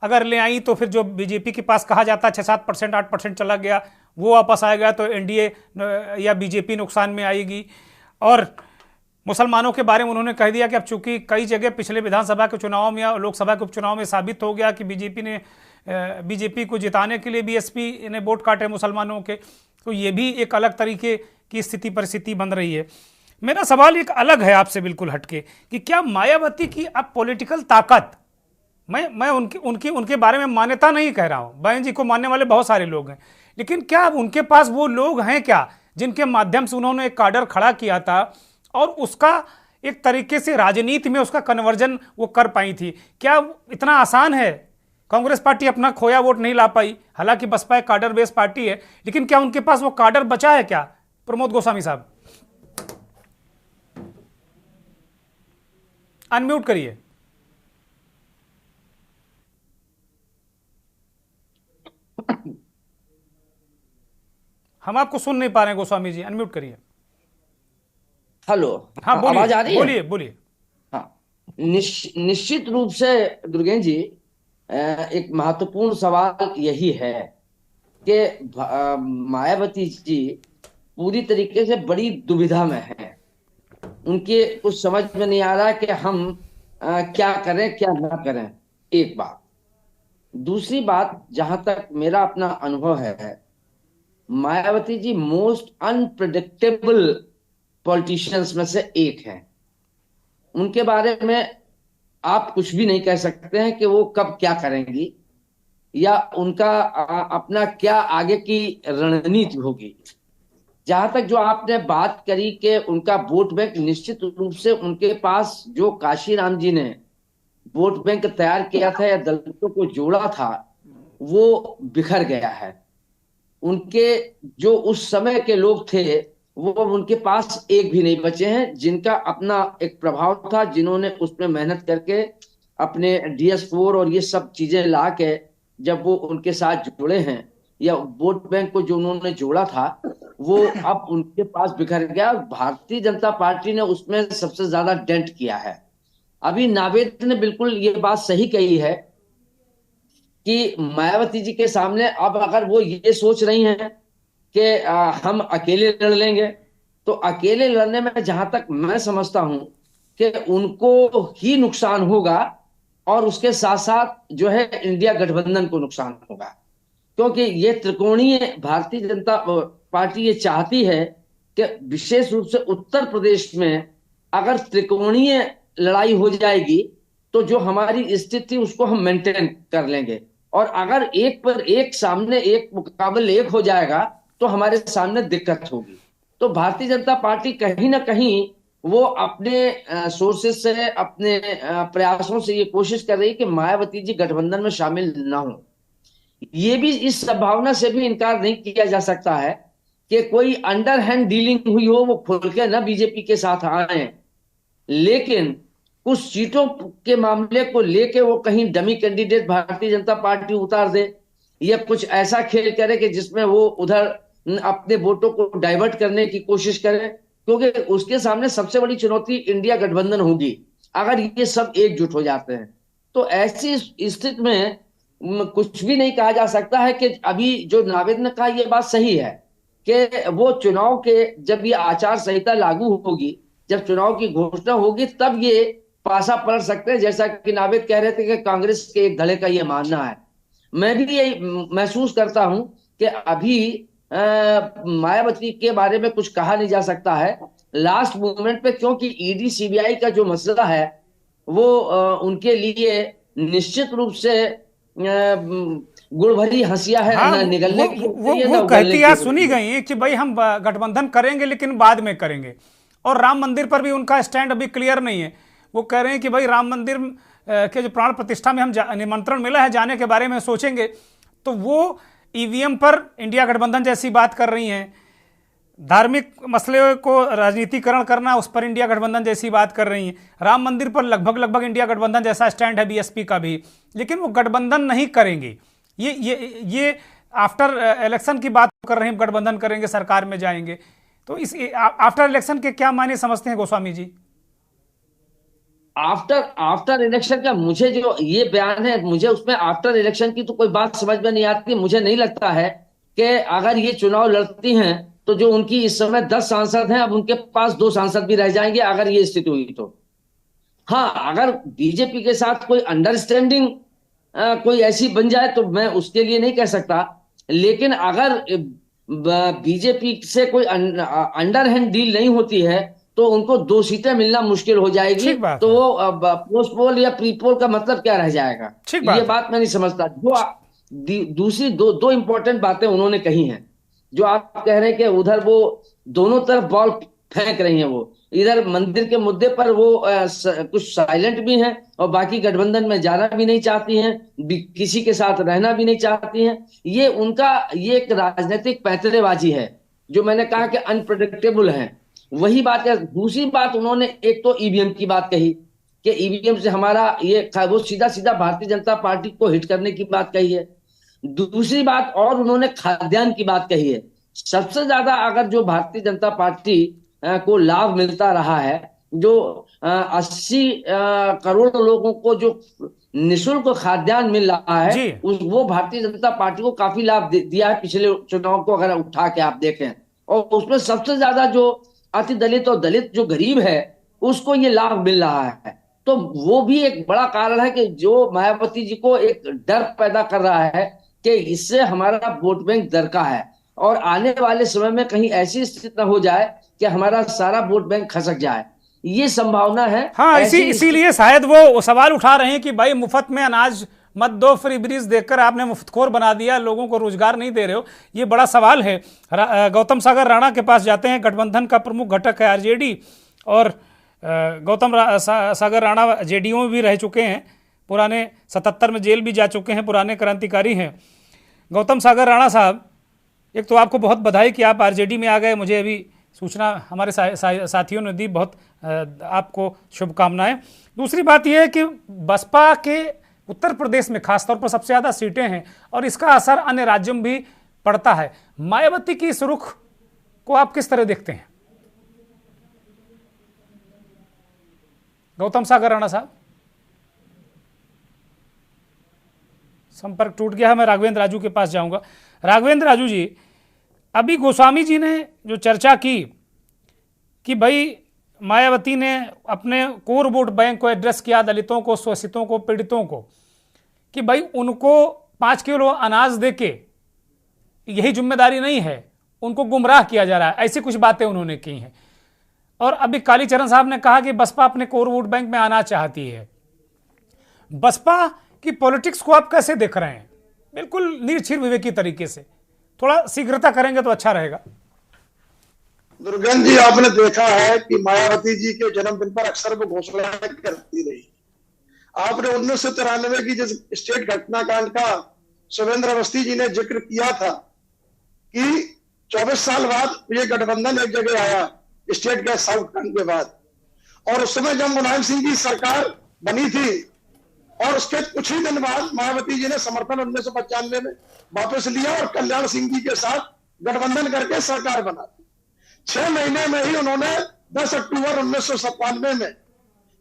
S1: अगर ले आई तो फिर जो बीजेपी के पास कहा जाता है 6-7%, 8% चला गया, वो वापस आएगा तो एनडीए या बीजेपी नुकसान में आएगी। और मुसलमानों के बारे में उन्होंने कह दिया कि अब चूंकि कई जगह पिछले विधानसभा के चुनाव में या लोकसभा के उपचुनाव में साबित हो गया कि बीजेपी को जिताने के लिए बीएसपी ने वोट काटे मुसलमानों के, तो ये भी एक अलग तरीके की स्थिति परिस्थिति बन रही है। मेरा सवाल एक अलग है आपसे बिल्कुल हटके कि क्या मायावती की अब पॉलिटिकल ताकत, मैं उनके बारे में मान्यता नहीं कह रहा हूं, बहन जी को मानने वाले बहुत सारे लोग हैं, लेकिन क्या अब उनके पास वो लोग हैं क्या जिनके माध्यम से उन्होंने एक काडर खड़ा किया था और उसका एक तरीके से राजनीति में उसका कन्वर्जन वो कर पाई थी? क्या इतना आसान है? कांग्रेस पार्टी अपना खोया वोट नहीं ला पाई, हालांकि बसपा एक काडर बेस्ड पार्टी है, लेकिन क्या उनके पास वो काडर बचा है क्या? प्रमोद गोस्वामी साहब, अनम्यूट करिए। हम आपको सुन नहीं पा रहे हैं गोस्वामी जी, अनम्यूट करिए।
S10: हेलो,
S1: हाँ बोलिए,
S10: आवाज आ रही है?
S1: बोलिए।
S10: हाँ, निश्चित रूप से दुर्गेश जी, एक महत्वपूर्ण सवाल यही है कि मायावती जी पूरी तरीके से बड़ी दुविधा में है। उनके कुछ समझ में नहीं आ रहा कि हम क्या करें क्या ना करें, एक बात। दूसरी बात, जहां तक मेरा अपना अनुभव है, Mayawati ji most unpredictable politicians में से एक हैं। उनके बारे में आप कुछ भी नहीं कह सकते हैं कि वो कब क्या करेंगी या उनका अपना क्या आगे की रणनीति होगी। जहां तक जो आपने बात करी कि उनका वोट बैंक, निश्चित रूप से उनके पास जो काशीराम जी ने वोट बैंक तैयार किया था या दलितों को जोड़ा था, वो बिखर गया है। उनके जो उस समय के लोग थे वो उनके पास एक भी नहीं बचे हैं जिनका अपना एक प्रभाव था, जिन्होंने उसमें मेहनत करके अपने DS4 और ये सब चीजें ला के जब वो उनके साथ जुड़े हैं या वोट बैंक को जो उन्होंने जोड़ा था वो अब उनके पास बिखर गया। भारतीय जनता पार्टी ने उसमें सबसे ज्यादा डेंट किया है। अभी नावेद ने बिल्कुल ये बात सही कही है कि मायावती जी के सामने अब अगर वो ये सोच रही हैं कि हम अकेले लड़ लेंगे, तो अकेले लड़ने में जहां तक मैं समझता हूं कि उनको ही नुकसान होगा और उसके साथ साथ जो है इंडिया गठबंधन को नुकसान होगा, क्योंकि ये त्रिकोणीय भारतीय जनता पार्टी ये चाहती है कि विशेष रूप से उत्तर प्रदेश में अगर त्रिकोणीय लड़ाई हो जाएगी तो जो हमारी स्थिति उसको हम मेंटेन कर लेंगे, और अगर एक पर एक सामने एक मुकाबले एक हो जाएगा तो हमारे सामने दिक्कत होगी। तो भारतीय जनता पार्टी कहीं ना कहीं वो अपने सोर्सेस से, अपने प्रयासों से ये कोशिश कर रही है कि मायावती जी गठबंधन में शामिल ना हो। ये भी इस संभावना से भी इनकार नहीं किया जा सकता है कि कोई अंडरहैंड डीलिंग हुई हो, वो खुल के ना बीजेपी के साथ आए, लेकिन कुछ सीटों के मामले को लेके वो कहीं dummy candidate Bharatiya Janata party उतार दे या कुछ ऐसा खेल करे कि जिसमें वो उधर अपने वोटों को डाइवर्ट करने की कोशिश करे, क्योंकि उसके सामने सबसे बड़ी चुनौती इंडिया गठबंधन होगी अगर ये सब एकजुट हो जाते हैं। तो ऐसी स्थिति में कुछ भी नहीं कहा जा सकता है कि अभी जो नावेद ने कहा ये बात सही है कि वो चुनाव के जब ये आचार संहिता लागू होगी, जब चुनाव की घोषणा होगी, तब ये पासा पलट सकते हैं। जैसा कि नावेद कह रहे थे कि कांग्रेस के एक धड़े का ये मानना है, मैं भी यही महसूस करता हूं कि अभी मायावती के बारे में कुछ कहा नहीं जा सकता है लास्ट मोमेंट पे, क्योंकि ईडी सीबीआई का जो मसला है वो उनके लिए निश्चित रूप से गुड़ भरी हंसिया है।
S1: हाँ,
S10: निगलने
S1: वो कहतियां सुनी गई हैं कि भाई हम गठबंधन करेंगे लेकिन बाद में करेंगे, और राम मंदिर पर भी उनका स्टैंड अभी क्लियर नहीं है। वो कह रहे हैं कि भाई राम मंदिर के जो प्राण प्रतिष्ठा में हम निमंत्रण मिला है जाने के बारे में सोचेंगे, तो वो ईवीएम पर इंडिया गठबंधन जैसी बात कर रही हैं। धार्मिक मसले को राजनीतिकरण करना, उस पर इंडिया गठबंधन जैसी बात कर रही हैं। राम मंदिर पर लगभग इंडिया गठबंधन जैसा स्टैंड है बीएसपी का भी, लेकिन वो गठबंधन नहीं करेंगी। ये आफ्टर इलेक्शन की बात कर रहे हैं, गठबंधन करेंगे, सरकार में जाएंगे, तो इस आफ्टर इलेक्शन के क्या मायने समझते हैं गोस्वामी जी?
S10: आफ्टर इलेक्शन का मुझे जो ये बयान है, मुझे उसमें आफ्टर इलेक्शन की तो कोई बात समझ में नहीं आती। मुझे नहीं लगता है कि अगर ये चुनाव लड़ती हैं तो जो उनकी इस समय 10 सांसद हैं, अब उनके पास 2 सांसद भी रह जाएंगे अगर ये स्थिति हुई तो। हाँ, अगर बीजेपी के साथ कोई अंडरस्टैंडिंग कोई ऐसी बन जाए तो मैं उसके लिए नहीं कह सकता, लेकिन अगर बीजेपी से कोई अंडर हैंड डील नहीं होती है तो उनको 2 सीटें मिलना मुश्किल हो जाएगी। तो वो पोस्टपोल या प्रीपोल का मतलब क्या रह जाएगा? ये बात मैं नहीं समझता। जो दूसरी दो इम्पोर्टेंट बातें उन्होंने कही हैं, जो आप कह रहे हैं कि उधर वो दोनों तरफ बॉल फेंक रही हैं, वो इधर मंदिर के मुद्दे पर वो कुछ साइलेंट भी हैं और बाकी गठबंधन में जाना भी नहीं चाहती हैं, किसी के साथ रहना भी नहीं चाहती हैं। ये एक राजनीतिक पैंतरेबाजी है जो मैंने कहा कि अनप्रेडिक्टेबल है। वही बात है। दूसरी बात उन्होंने एक तो ईवीएम की बात कही कि ईवीएम से हमारा ये वो सीधा सीधा भारतीय जनता पार्टी को हिट करने की बात कही है। दूसरी बात और उन्होंने खाद्यान्न की बात कही है। सबसे ज्यादा अगर जो भारतीय जनता पार्टी को लाभ मिलता रहा है, जो 80 करोड़ लोगों को जो निःशुल्क खाद्यान्न मिल रहा है, वो भारतीय जनता पार्टी को काफी लाभ दिया है पिछले चुनाव को अगर उठा के आप देखें। और उसमें सबसे ज्यादा जो अति दलित और दलित जो गरीब है उसको ये लाभ मिल रहा है। तो वो भी एक बड़ा कारण है कि जो मायावती जी को एक डर पैदा कर रहा है कि इससे हमारा वोट बैंक दरका है और आने वाले समय में कहीं ऐसी स्थिति न हो जाए कि हमारा सारा वोट बैंक खसक जाए, ये संभावना है।
S1: हाँ, इसीलिए शायद वो सवाल उठा रहे हैं कि भाई मुफ्त में अनाज मत दो, फ्री ब्रीज देकर आपने मुफ्तखोर बना दिया, लोगों को रोजगार नहीं दे रहे हो। ये बड़ा सवाल है। गौतम सागर राणा के पास जाते हैं। गठबंधन का प्रमुख घटक है आरजेडी और गौतम सागर राणा जेडीयू में भी रह चुके हैं, पुराने 77 में जेल भी जा चुके हैं, पुराने क्रांतिकारी हैं। गौतम सागर राणा साहब, एक तो आपको बहुत बधाई कि आप आरजेडी में आ गए, मुझे अभी सूचना हमारे साथियों ने दी, बहुत आपको शुभकामनाएं। दूसरी बात यह है कि बसपा के उत्तर प्रदेश में खासतौर पर सबसे ज़्यादा सीटें हैं और इसका असर अन्य राज्यों में भी पड़ता है। मायावती की इस रुख को आप किस तरह देखते हैं? गौतम सागर राणा साहब, संपर्क टूट गया है। मैं राघवेंद्र राजू के पास जाऊंगा। राघवेंद्र राजू जी, अभी गोस्वामी जी ने जो चर्चा की कि भाई मायावती ने अपने कोर वोट बैंक को एड्रेस किया, दलितों को, शोषितों को, पीड़ितों को, कि भाई उनको 5 किलो अनाज देके यही जिम्मेदारी नहीं है, उनको गुमराह किया जा रहा है, ऐसी कुछ बातें उन्होंने की हैं। और अभी कालीचरण साहब ने कहा कि बसपा अपने कोर वोट बैंक में आना चाहती है। बसपा की पॉलिटिक्स को आप कैसे देख रहे हैं? बिल्कुल निर्छीर विवेकी तरीके से, थोड़ा शीघ्रता करेंगे तो अच्छा रहेगा।
S11: दुर्गेंद्र जी, आपने देखा है कि मायावती जी के जन्मदिन पर अक्सर वो घोषणाएं करती रही। आपने 1993 की जिस स्टेट घटनाकांड का शुभेंद्र अवस्थी जी ने जिक्र किया था कि 24 साल बाद ये गठबंधन एक जगह आया स्टेट गैस साउथ कांड के बाद, और उस समय जब मुलायम सिंह की सरकार बनी थी और उसके कुछ ही दिन बाद मायावती जी ने समर्थन 1995 में वापस लिया और कल्याण सिंह जी के साथ गठबंधन करके सरकार बना दी। 6 महीने में ही उन्होंने 10 अक्टूबर 1997 में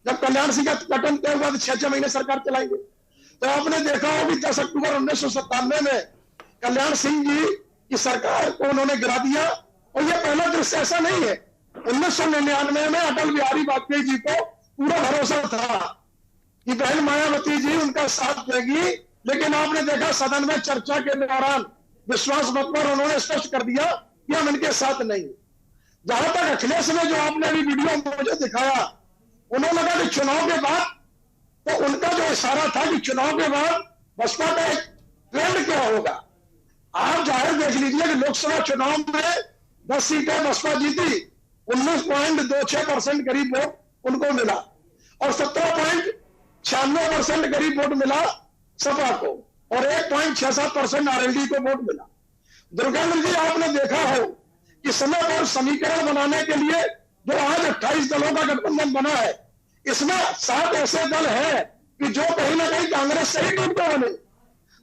S11: जब कल्याण सिंह का गठन तय हुआ तो 6 महीने सरकार चलाएंगे। तो आपने देखा हो कि 10 अक्टूबर 1997 में कल्याण सिंह जी की सरकार को उन्होंने गिरा दिया। और यह पहला दृश्य ऐसा नहीं है। 1999 में अटल बिहारी वाजपेयी जी को पूरा भरोसा था कि बहन मायावती जी उनका साथ देगी, लेकिन आपने देखा सदन में चर्चा के दौरान विश्वास मत पर उन्होंने स्पष्ट कर दिया कि हम इनके साथ नहीं। जहां तक अखिलेश ने जो आपने अभी वीडियो मुझे दिखाया, उन्होंने कहा कि चुनाव के बाद, तो उनका जो इशारा था कि चुनाव के बाद बसपा का एक ट्रेंड क्या होगा। आप जाहिर देख लीजिए कि लोकसभा चुनाव में 10 सीटें बसपा जीती, 19.26% करीब वोट उनको मिला और 17.96% करीब वोट मिला सपा को और 1.67% आरएलडी को वोट मिला। दुर्गेंद्र जी, आपने देखा हो कि समय पर समीकरण बनाने के लिए जो आज 28 दलों का गठबंधन बना है, इसमें 7 ऐसे दल हैं कि जो कहीं ना कहीं कांग्रेस से ही टूट के बने।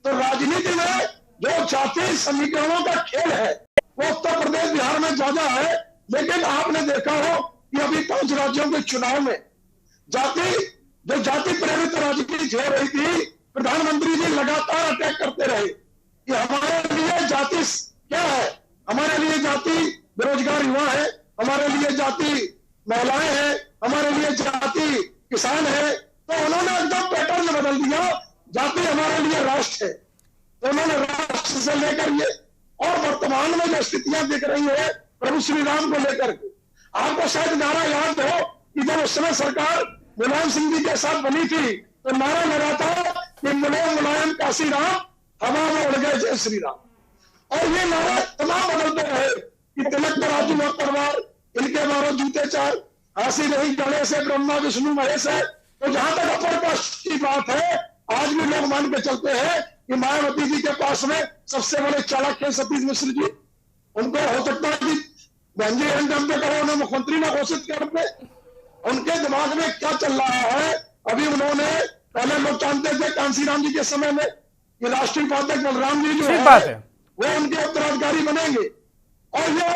S11: तो राजनीति में जो जाति समीकरणों का खेल है वो उत्तर प्रदेश बिहार में ज्यादा है। लेकिन आपने देखा हो कि अभी 5 राज्यों के चुनाव में जाति प्रेरित राजनीति हो रही थी, प्रधानमंत्री जी लगातार अटैक करते रहे कि हमारे लिए जाति क्या है, हमारे लिए जाति बेरोजगार युवा है, हमारे लिए जाति महिलाएं हैं, हमारे लिए जाति किसान है। तो उन्होंने एकदम पैटर्न बदल दिया, जाति हमारे लिए राष्ट्र है। तो उन्होंने राष्ट्र से लेकर ये और वर्तमान में जो स्थितियां दिख रही है प्रभु श्री राम को लेकर के, आपको शायद नारा याद हो कि जब उस समय सरकार मुलायम सिंह जी के साथ बनी थी तो नारा लगा था कि मुलायम काशी राम, हवा में उड़ गए जय श्री राम। और ये नारा तमाम बदलते रहे कि तिलक तराजू और तलवार, इनके मारो जूते चार, हंसी नहीं गणेश है, ब्रह्मा विष्णु महेश है। तो जहां तक अपर कास्ट की बात है, आज भी लोग मान के चलते हैं कि मायावती जी के पास में सबसे बड़े चाणक्य हैं सतीश मिश्र जी। उनको हो सकता है कि बहनजी पे करो, उन्हें मुख्यमंत्री ने घोषित कर दे। उनके दिमाग में क्या चल रहा है? अभी उन्होंने, पहले लोग जानते थे कांसीराम जी के समय में ये राष्ट्रीय उपाध्यक्ष बलराम जी जो है वो उनके उत्तराधिकारी बनेंगे, और ये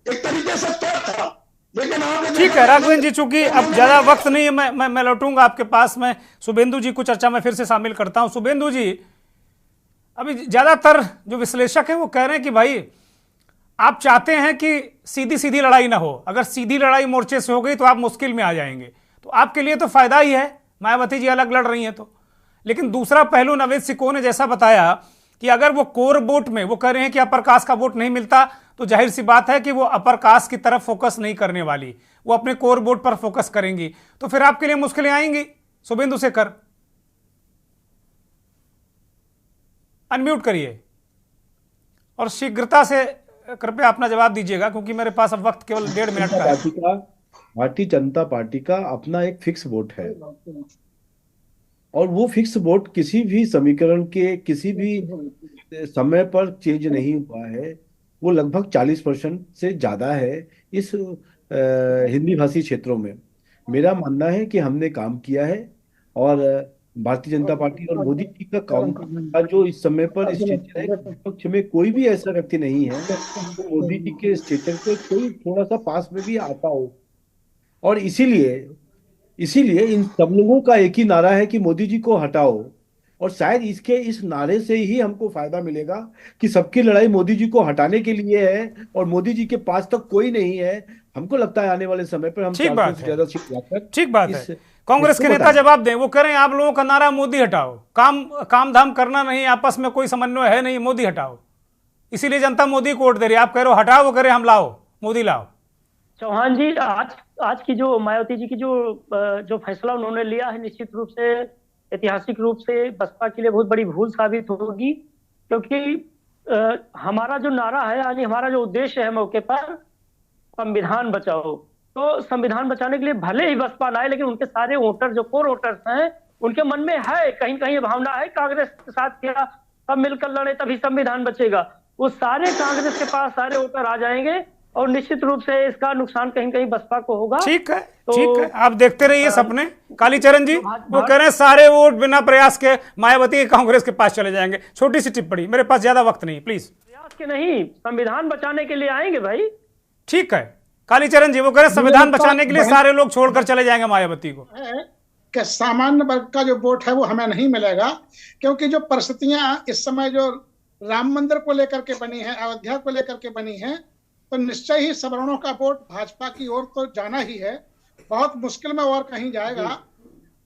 S11: एक तरीके से तय था। लेकिन
S1: ठीक है राघवेंद्र जी, चूंकि अब ज्यादा वक्त नहीं है, मैं लौटूंगा आपके पास में। शुभेंदु जी को चर्चा में फिर से शामिल करता हूं। शुभेंदु जी, अभी ज्यादातर जो विश्लेषक हैं वो कह रहे हैं कि भाई आप चाहते हैं कि सीधी सीधी लड़ाई ना हो, अगर सीधी लड़ाई मोर्चे से हो गई तो आप मुश्किल में आ जाएंगे, तो आपके लिए तो फायदा ही है, मायावती जी अलग लड़ रही हैं तो। लेकिन दूसरा पहलू नवेद सिकोह ने जैसा बताया कि अगर वो कोर वोट में वो कह रहे हैं कि अपर कास्ट का वोट नहीं मिलता, तो जाहिर सी बात है कि वो अपर कास्ट की तरफ फोकस नहीं करने वाली, वो अपने कोर वोट पर फोकस करेंगी, तो फिर आपके लिए मुश्किलें आएंगी। शुभेंदु शेखर, अनम्यूट करिए और शीघ्रता से कृपया अपना जवाब दीजिएगा, क्योंकि मेरे पास अब वक्त केवल 1.5 मिनट का है।
S7: भारतीय जनता पार्टी का अपना एक फिक्स वोट है, और वो फिक्स वोट किसी भी समीकरण के किसी भी समय पर चेंज नहीं हुआ है। वो लगभग 40% से ज्यादा है इस हिंदी भाषी क्षेत्रों में। मेरा मानना है कि हमने काम किया है, और भारतीय जनता पार्टी और मोदी जी का काम का जो इस समय पर स्टेचर है, विपक्ष में कोई भी ऐसा व्यक्ति नहीं है तो मोदी जी के स्टेचर पे कोई थोड़ा सा पास में भी आता हो। और इसीलिए इन सब लोगों का एक ही नारा है कि मोदी जी को हटाओ, और शायद इस नारे से ही हमको फायदा मिलेगा कि सबकी लड़ाई मोदी जी को हटाने के लिए है, और मोदी जी के पास तक कोई नहीं है। हमको लगता है आने वाले समय पर हम
S1: ठीक बात है। कांग्रेस के नेता जवाब दें, वो कह रहे हैं आप लोगों का नारा मोदी हटाओ, काम धाम करना नहीं, आपस में कोई समन्वय है नहीं, मोदी हटाओ, इसीलिए जनता मोदी को वोट दे रही है। आप कह रहे हो हटाओ, वो कह रहे हम लाओ, मोदी लाओ।
S5: चौहान जी, आज की जो मायावती जी की जो फैसला उन्होंने लिया है, निश्चित रूप से ऐतिहासिक रूप से बसपा के लिए बहुत बड़ी भूल साबित होगी, क्योंकि हमारा जो नारा है, यानी हमारा जो उद्देश्य है मौके पर संविधान बचाओ, तो संविधान बचाने के लिए भले ही बसपा ना आए, लेकिन उनके सारे वोटर जो कोर वोटर्स हैं उनके मन में है कहीं कहीं ये भावना है कांग्रेस के साथ क्या सब मिलकर लड़े तभी संविधान बचेगा। वो सारे कांग्रेस के पास सारे वोटर आ जाएंगे और निश्चित रूप से इसका नुकसान कहीं कहीं बसपा को होगा।
S1: ठीक है, ठीक है, आप देखते रहिए सपने। कालीचरण जी वो कह रहे हैं सारे वोट बिना प्रयास के मायावती कांग्रेस के पास चले जाएंगे। छोटी सी टिप्पणी, मेरे पास ज्यादा वक्त नहीं, प्लीज।
S5: प्रयास के नहीं, संविधान बचाने के लिए आएंगे भाई।
S1: ठीक है कालीचरण जी, वो कह रहे संविधान बचाने के लिए सारे लोग छोड़कर चले जाएंगे मायावती को।
S8: कि सामान्य वर्ग का जो वोट है वो हमें नहीं मिलेगा, क्योंकि जो परिस्थितियां इस समय जो राम मंदिर को लेकर के बनी है, अयोध्या को लेकर के बनी है, तो निश्चय ही सवर्णों का वोट भाजपा की ओर तो जाना ही है, बहुत मुश्किल में और कहीं जाएगा।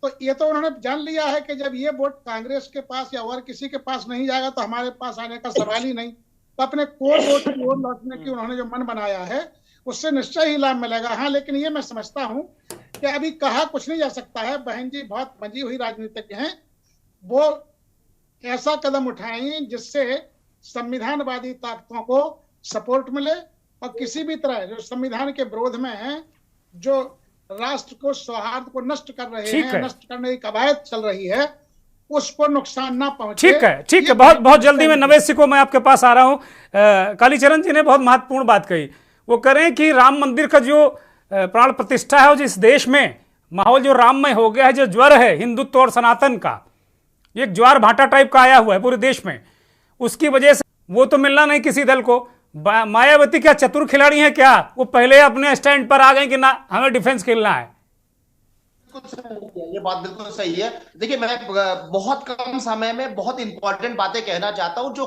S8: तो ये तो उन्होंने जान लिया है कि जब ये वोट कांग्रेस के पास या और किसी के पास नहीं जाएगा तो हमारे पास आने का सवाल ही नहीं। तो अपने कोर वोट की ओर लौटने की उन्होंने जो मन बनाया है उससे निश्चय ही लाभ मिलेगा। हाँ, लेकिन ये मैं समझता हूँ कि अभी कहा कुछ नहीं जा सकता है। बहन जी बहुत मंजी हुई राजनीतिज्ञ हैं, वो ऐसा कदम उठाएं जिससे संविधानवादी ताकतों को सपोर्ट मिले और किसी भी तरह जो संविधान के विरोध में हैं, जो राष्ट्र को सौहार्द को नष्ट कर रहे हैं, नष्ट करने की कवायद चल रही है, उसको नुकसान ना पहुंचे।
S1: ठीक है, ठीक है, बहुत जल्दी में नवेद सिकोह मैं आपके पास आ रहा हूं। कालीचरण जी ने बहुत महत्वपूर्ण बात कही। वो कह रहे हैं कि राम मंदिर का जो प्राण प्रतिष्ठा है, जिस देश में माहौल जो राममय हो गया है, जो ज्वर है हिंदुत्व और सनातन का, एक ज्वार भाटा टाइप का आया हुआ है पूरे देश में, उसकी वजह से वो तो मिलना नहीं किसी दल को। मायावती क्या चतुर खिलाड़ी हैं क्या? वो पहले अपने स्टैंड पर आ गए कि ना हमें डिफेंस खेलना है।
S9: ये बात बिल्कुल सही है। देखिए, मैं बहुत कम समय में बहुत इंपॉर्टेंट बातें कहना चाहता हूं। जो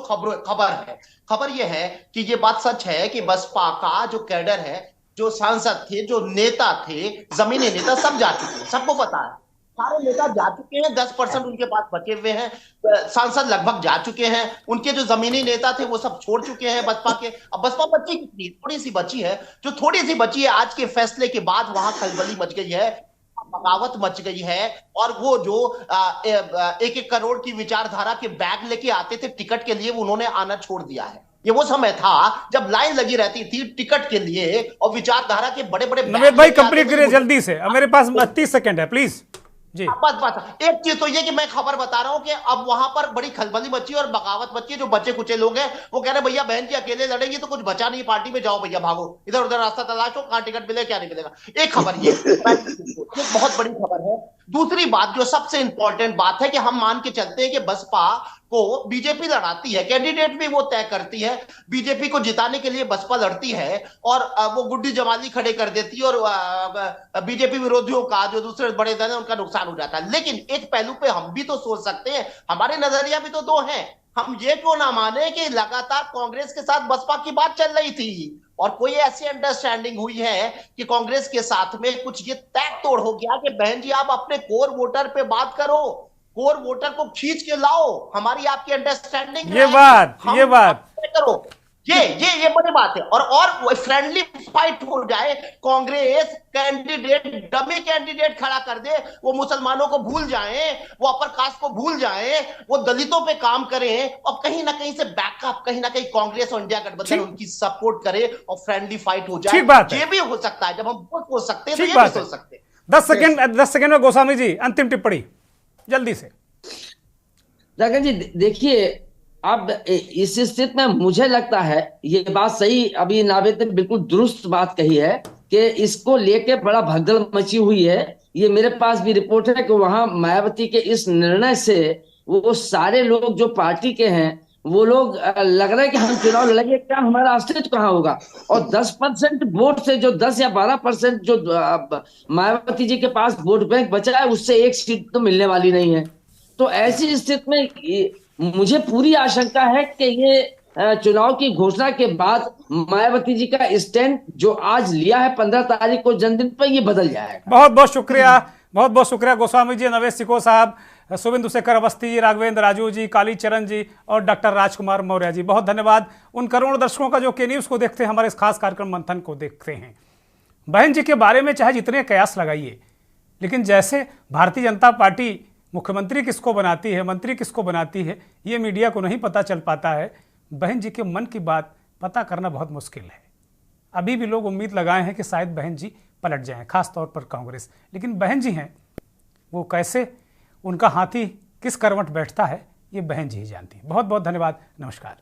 S9: खबर ये है कि ये बात सच है कि बसपा का जो कैडर है, जो सांसद थे, जो नेता थे, जमीनी नेता, सब जा चुके हैं, सबको पता है। सारे नेता जा चुके हैं, 10% उनके पास बचे हुए हैं, सांसद लगभग जा चुके हैं, उनके जो जमीनी नेता थे वो सब छोड़ चुके हैं बसपा के। अब बसपा बची कितनी? थोड़ी सी बची है। जो थोड़ी सी बची है, आज के फैसले के बाद वहां खलबली मच गई है, बगावत मच गई है। और वो जो 1-1 करोड़ की विचारधारा के बैग लेके आते थे टिकट के लिए, वो उन्होंने आना छोड़ दिया है। ये वो समय था जब लाइन लगी रहती थी टिकट के लिए और विचारधारा के बड़े बड़े।
S1: नवेद भाई कंप्लीट करिए जल्दी से, मेरे पास 30 सेकंड है प्लीज जी।
S9: बस एक चीज तो ये कि मैं खबर बता रहा हूं कि अब वहां पर बड़ी खलबली मची और बगावत मची है। जो बच्चे कुचे लोग हैं वो कह रहे भैया बहन जी अकेले लड़ेंगे तो कुछ बचा नहीं पार्टी में, जाओ भैया भागो, इधर उधर रास्ता तलाशो, कहां टिकट मिले क्या नहीं मिलेगा। एक खबर ये बहुत बड़ी खबर है। दूसरी बात जो सबसे इंपॉर्टेंट बात है कि हम मान के चलते हैं कि बसपा को बीजेपी लड़ाती है, कैंडिडेट भी वो तय करती है, बीजेपी को जिताने के लिए बसपा लड़ती है और वो गुड्डी जमाली खड़े कर देती है और बीजेपी विरोधियों का जो दूसरे बड़े दल है उनका नुकसान हो जाता है। लेकिन एक पहलू पे हम भी तो सोच सकते हैं, हमारे नजरिया भी तो दो हैं। हम ये क्यों ना माने कि लगातार कांग्रेस के साथ बसपा की बात चल रही थी और कोई ऐसी अंडरस्टैंडिंग हुई है कि कांग्रेस के साथ में कुछ ये तय तोड़ हो गया कि बहन जी आप अपने कोर वोटर पे बात करो, कोर वोटर को खींच के लाओ, हमारी आपकी अंडरस्टैंडिंग
S1: ये बात
S9: करो। ये बड़ी बात है। और फ्रेंडली फाइट हो जाए, कांग्रेस कैंडिडेट डमी कैंडिडेट खड़ा कर दे, वो मुसलमानों को भूल जाएं, वो अपर कास्ट को भूल जाएं, वो दलितों पे काम करें और कहीं ना कहीं से बैकअप, कहीं ना कहीं कांग्रेस और इंडिया गठबंधन उनकी सपोर्ट करे और फ्रेंडली फाइट हो जाए। ये भी हो सकता है। जब हम सोच सकते हैं तो ये भी सोच सकते हैं।
S1: 10 सेकंड में गोस्वामी जी अंतिम टिप्पणी जल्दी से।
S10: राघव जी देखिए, अब इस स्थिति में मुझे लगता है ये बात सही, अभी नावेद ने बिल्कुल दुरुस्त बात कही है कि इसको लेके बड़ा भगदड़ मची हुई है। ये मेरे पास भी रिपोर्ट है कि वहां मायावती के इस निर्णय से वो सारे लोग जो पार्टी के हैं वो लोग लग रहा है कि हम चुनाव लड़ेंगे, क्या हमारा अस्तित्व कहाँ होगा। और 10% वोट से जो 10 या 12% जो मायावती जी के पास वोट बैंक बचा है, उससे एक सीट तो मिलने वाली नहीं है। तो ऐसी स्थिति में मुझे पूरी आशंका है कि ये चुनाव की घोषणा के बाद मायावती जी का स्टैंड जो आज लिया है 15 तारीख को जन्मदिन पर, ये बदल जाएगा।
S1: बहुत बहुत शुक्रिया, बहुत बहुत शुक्रिया गोस्वामी जी, नवेद सिको साहब, शुभेंदु शेखर अवस्थी जी, राघवेंद्र राजू जी, कालीचरण जी और डॉक्टर राजकुमार मौर्य जी। बहुत धन्यवाद उन करोड़ों दर्शकों का जो के न्यूज़ को देखते हैं, हमारे इस खास कार्यक्रम मंथन को देखते हैं। बहन जी के बारे में चाहे जितने कयास लगाइए, लेकिन जैसे भारतीय जनता पार्टी मुख्यमंत्री किसको बनाती है, मंत्री किसको बनाती है, ये मीडिया को नहीं पता चल पाता है। बहन जी के मन की बात पता करना बहुत मुश्किल है। अभी भी लोग उम्मीद लगाए हैं कि शायद बहन जी पलट जाएं, खास तौर पर कांग्रेस। लेकिन बहन जी हैं, वो कैसे, उनका हाथी किस करवट बैठता है, ये बहन जी ही जानती हैं। बहुत बहुत धन्यवाद, नमस्कार।